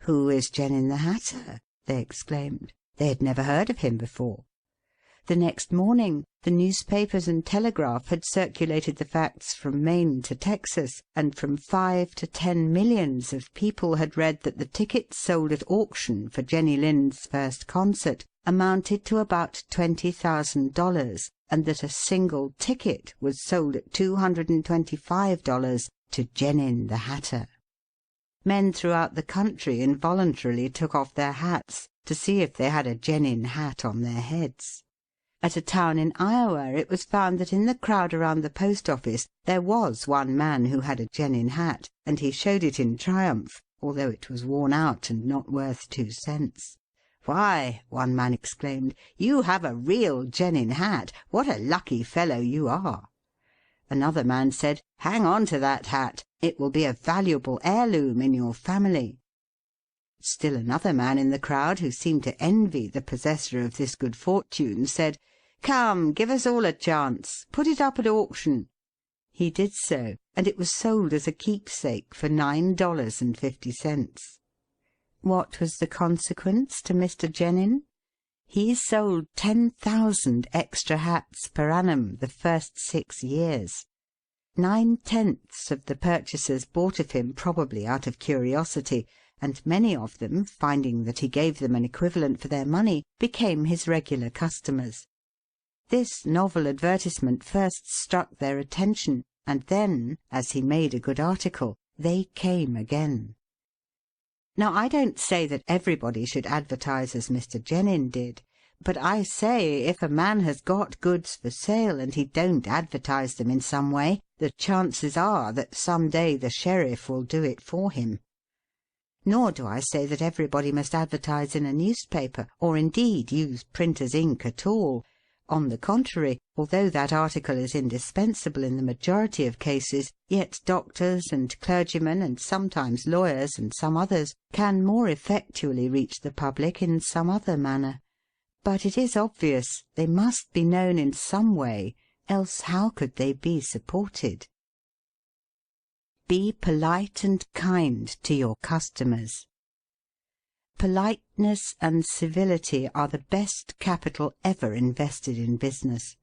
"Who is Genin the Hatter?" they exclaimed. They had never heard of him before. The next morning the newspapers and telegraph had circulated the facts from Maine to Texas, and from 5 to 10 millions of people had read that the tickets sold at auction for Jenny Lind's first concert amounted to about $20,000, and that a single ticket was sold at $225 to Genin the Hatter. Men throughout the country involuntarily took off their hats to see if they had a Genin hat on their heads. At a town in Iowa it was found that in the crowd around the post office there was one man who had a Genin hat, and he showed it in triumph, although it was worn out and not worth 2 cents. "Why," one man exclaimed, "you have a real Genin hat. What a lucky fellow you are!" Another man said, "Hang on to that hat. It will be a valuable heirloom in your family." Still another man in the crowd, who seemed to envy the possessor of this good fortune, said, "Come, give us all a chance. Put it up at auction." He did so, and it was sold as a keepsake for $9.50. What was the consequence to Mr. Genin? He sold 10,000 extra hats per annum the first 6 years. 9/10 of the purchasers bought of him probably out of curiosity, and many of them, finding that he gave them an equivalent for their money, became his regular customers. This novel advertisement first struck their attention, and then, as he made a good article, they came again. Now I don't say that everybody should advertise as Mr. Genin did, But I say, if a man has got goods for sale and he don't advertise them in some way, the chances are that some day the sheriff will do it for him. Nor do I say that everybody must advertise in a newspaper, or indeed use printer's ink at all. On the contrary, although that article is indispensable in the majority of cases, yet doctors and clergymen and sometimes lawyers and some others can more effectually reach the public in some other manner. But it is obvious they must be known in some way, else how could they be supported? Be polite and kind to your customers. Politeness and civility are the best capital ever invested in business.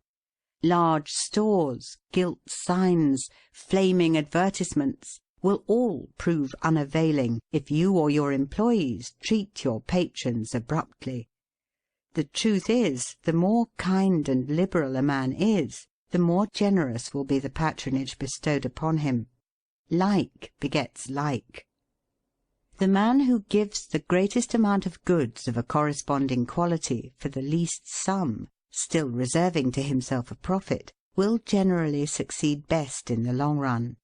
Large stores, gilt signs, flaming advertisements will all prove unavailing if you or your employees treat your patrons abruptly. The truth is, the more kind and liberal a man is, the more generous will be the patronage bestowed upon him. Like begets like. The man who gives the greatest amount of goods of a corresponding quality for the least sum, still reserving to himself a profit, will generally succeed best in the long run.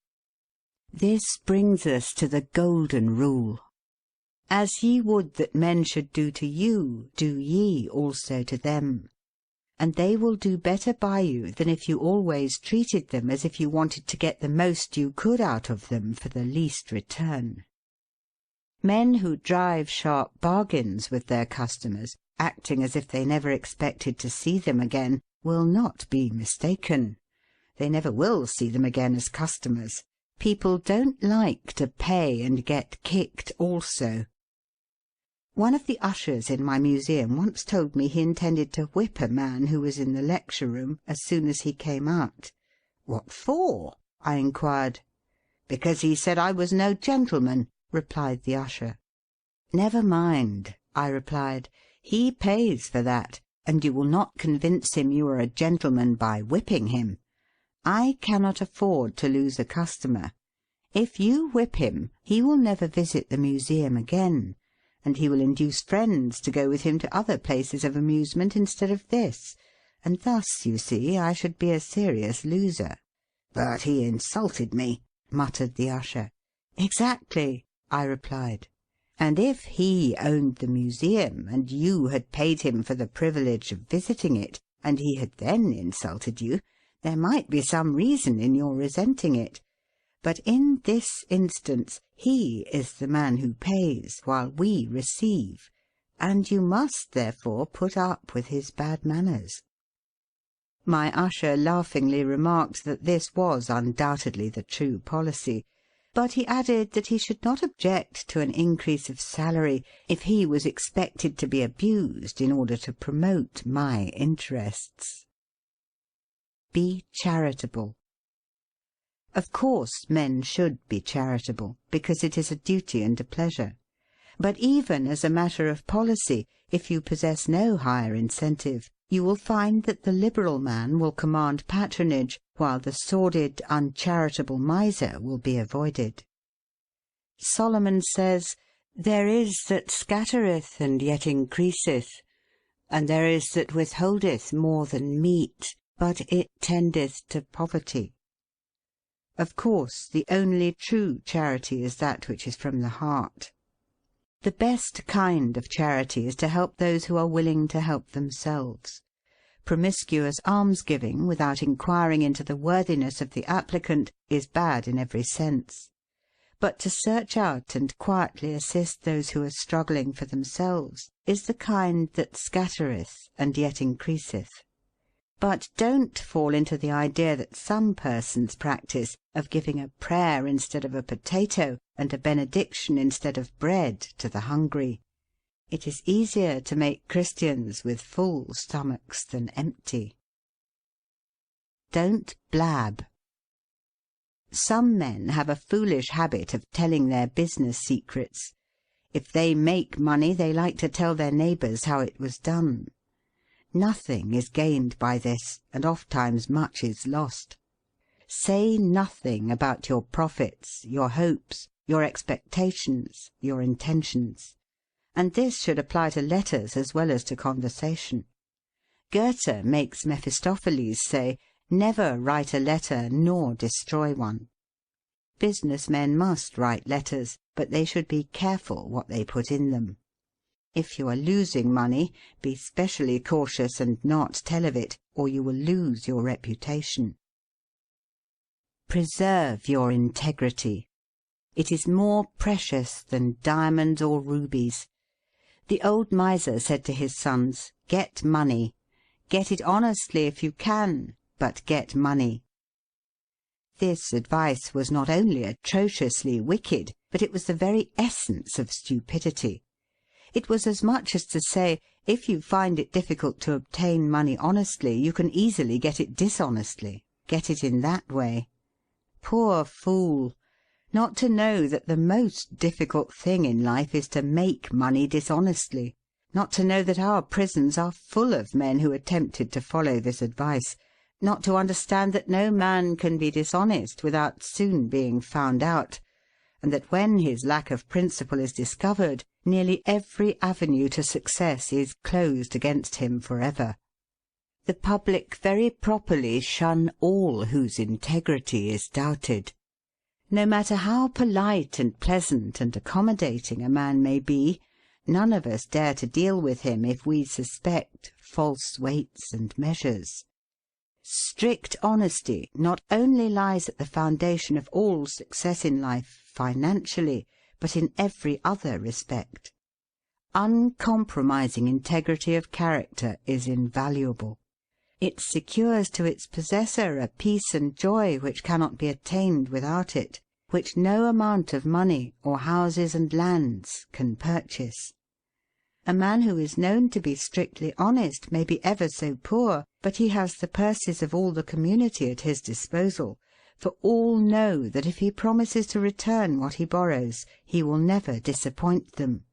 This brings us to the golden rule. As ye would that men should do to you, do ye also to them. And they will do better by you than if you always treated them as if you wanted to get the most you could out of them for the least return. Men who drive sharp bargains with their customers, acting as if they never expected to see them again, will not be mistaken. They never will see them again as customers. People don't like to pay and get kicked also. One of the ushers in my museum once told me he intended to whip a man who was in the lecture room as soon as he came out. "What for?" I inquired. "Because he said I was no gentleman," replied the usher. "Never mind," I replied. "He pays for that, and you will not convince him you are a gentleman by whipping him. I cannot afford to lose a customer. If you whip him, he will never visit the museum again, and he will induce friends to go with him to other places of amusement instead of this, and thus, you see, I should be a serious loser." "But he insulted me," muttered the usher. "Exactly," I replied. "And if he owned the museum, and you had paid him for the privilege of visiting it, and he had then insulted you, there might be some reason in your resenting it. But in this instance he is the man who pays, while we receive, and you must therefore put up with his bad manners." My usher laughingly remarked that this was undoubtedly the true policy, but he added that he should not object to an increase of salary if he was expected to be abused in order to promote my interests. Be charitable. Of course, men should be charitable, because it is a duty and a pleasure. But even as a matter of policy, if you possess no higher incentive, you will find that the liberal man will command patronage, while the sordid, uncharitable miser will be avoided. Solomon says, "There is that scattereth and yet increaseth, and there is that withholdeth more than meet, but it tendeth to poverty." Of course, the only true charity is that which is from the heart. The best kind of charity is to help those who are willing to help themselves. Promiscuous almsgiving, without inquiring into the worthiness of the applicant, is bad in every sense. But to search out and quietly assist those who are struggling for themselves is the kind that scattereth and yet increaseth. But don't fall into the idea that some persons practice of giving a prayer instead of a potato and a benediction instead of bread to the hungry. It is easier to make Christians with full stomachs than empty. Don't blab. Some men have a foolish habit of telling their business secrets. If they make money, they like to tell their neighbours how it was done. Nothing is gained by this, and ofttimes much is lost. Say nothing about your profits, your hopes, your expectations, your intentions. And this should apply to letters as well as to conversation. Goethe makes Mephistopheles say, "Never write a letter nor destroy one." Business men must write letters, but they should be careful what they put in them. If you are losing money, be specially cautious and not tell of it, or you will lose your reputation. Preserve your integrity. It is more precious than diamonds or rubies. The old miser said to his sons, "Get money. Get it honestly if you can, but get money." This advice was not only atrociously wicked, but it was the very essence of stupidity. It was as much as to say, if you find it difficult to obtain money honestly, you can easily get it dishonestly. Get it in that way. Poor fool! Not to know that the most difficult thing in life is to make money dishonestly. Not to know that our prisons are full of men who attempted to follow this advice. Not to understand that no man can be dishonest without soon being found out, and that when his lack of principle is discovered, nearly every avenue to success is closed against him forever. The public very properly shun all whose integrity is doubted. No matter how polite and pleasant and accommodating a man may be, none of us dare to deal with him if we suspect false weights and measures. Strict honesty not only lies at the foundation of all success in life financially, but in every other respect. Uncompromising integrity of character is invaluable. It secures to its possessor a peace and joy which cannot be attained without it, which no amount of money or houses and lands can purchase. A man who is known to be strictly honest may be ever so poor, but he has the purses of all the community at his disposal, for all know that if he promises to return what he borrows, he will never disappoint them.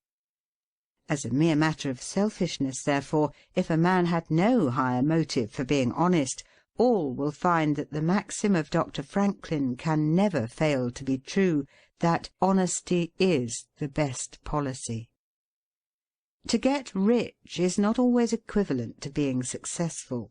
As a mere matter of selfishness, therefore, if a man had no higher motive for being honest, all will find that the maxim of Dr. Franklin can never fail to be true, that honesty is the best policy. To get rich is not always equivalent to being successful.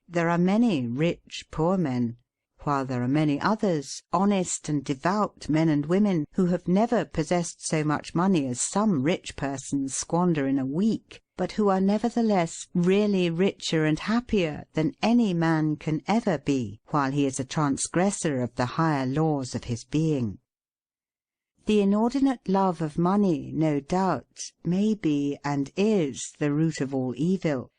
There are many rich poor men, while there are many others, honest and devout men and women, who have never possessed so much money as some rich persons squander in a week, but who are nevertheless really richer and happier than any man can ever be while he is a transgressor of the higher laws of his being. The inordinate love of money, no doubt, may be and is the root of all evil,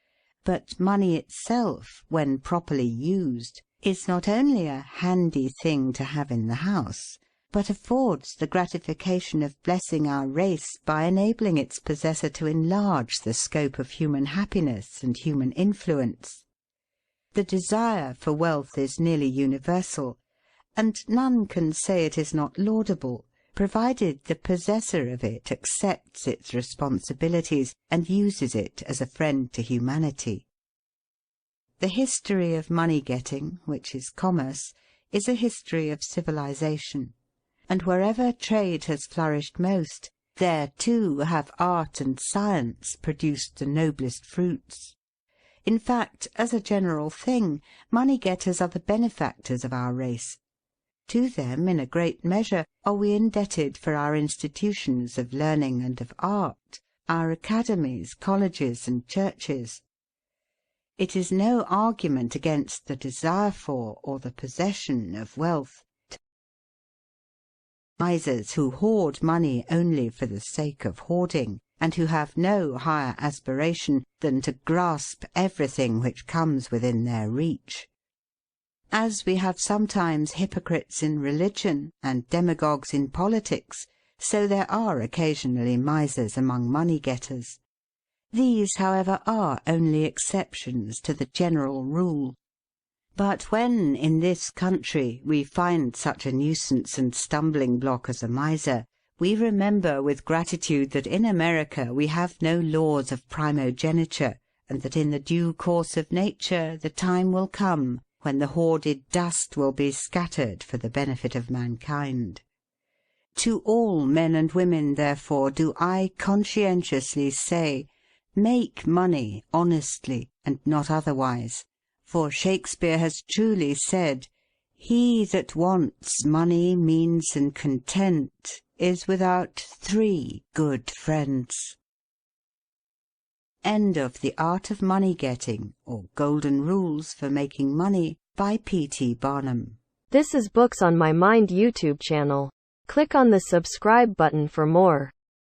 but money itself, when properly used, is not only a handy thing to have in the house, but affords the gratification of blessing our race by enabling its possessor to enlarge the scope of human happiness and human influence. The desire for wealth is nearly universal, and none can say it is not laudable, provided the possessor of it accepts its responsibilities and uses it as a friend to humanity. The history of money-getting, which is commerce, is a history of civilization, and wherever trade has flourished most, there too have art and science produced the noblest fruits. In fact, as a general thing, money-getters are the benefactors of our race. To them, in a great measure, are we indebted for our institutions of learning and of art, our academies, colleges, and churches. It is no argument against the desire for or the possession of wealth. Misers who hoard money only for the sake of hoarding, and who have no higher aspiration than to grasp everything which comes within their reach. As we have sometimes hypocrites in religion and demagogues in politics, so there are occasionally misers among money-getters. These, however, are only exceptions to the general rule. But when, in this country, we find such a nuisance and stumbling block as a miser, we remember with gratitude that in America we have no laws of primogeniture, and that in the due course of nature the time will come when the hoarded dust will be scattered for the benefit of mankind. To all men and women, therefore, do I conscientiously say, Make money honestly, and not otherwise, for Shakespeare has truly said, "He that wants money, means, and content, is without 3 good friends." End of The Art of Money Getting, or Golden Rules for Making Money, by P.T. Barnum. This is Books on My Mind YouTube channel. Click on the subscribe button for more.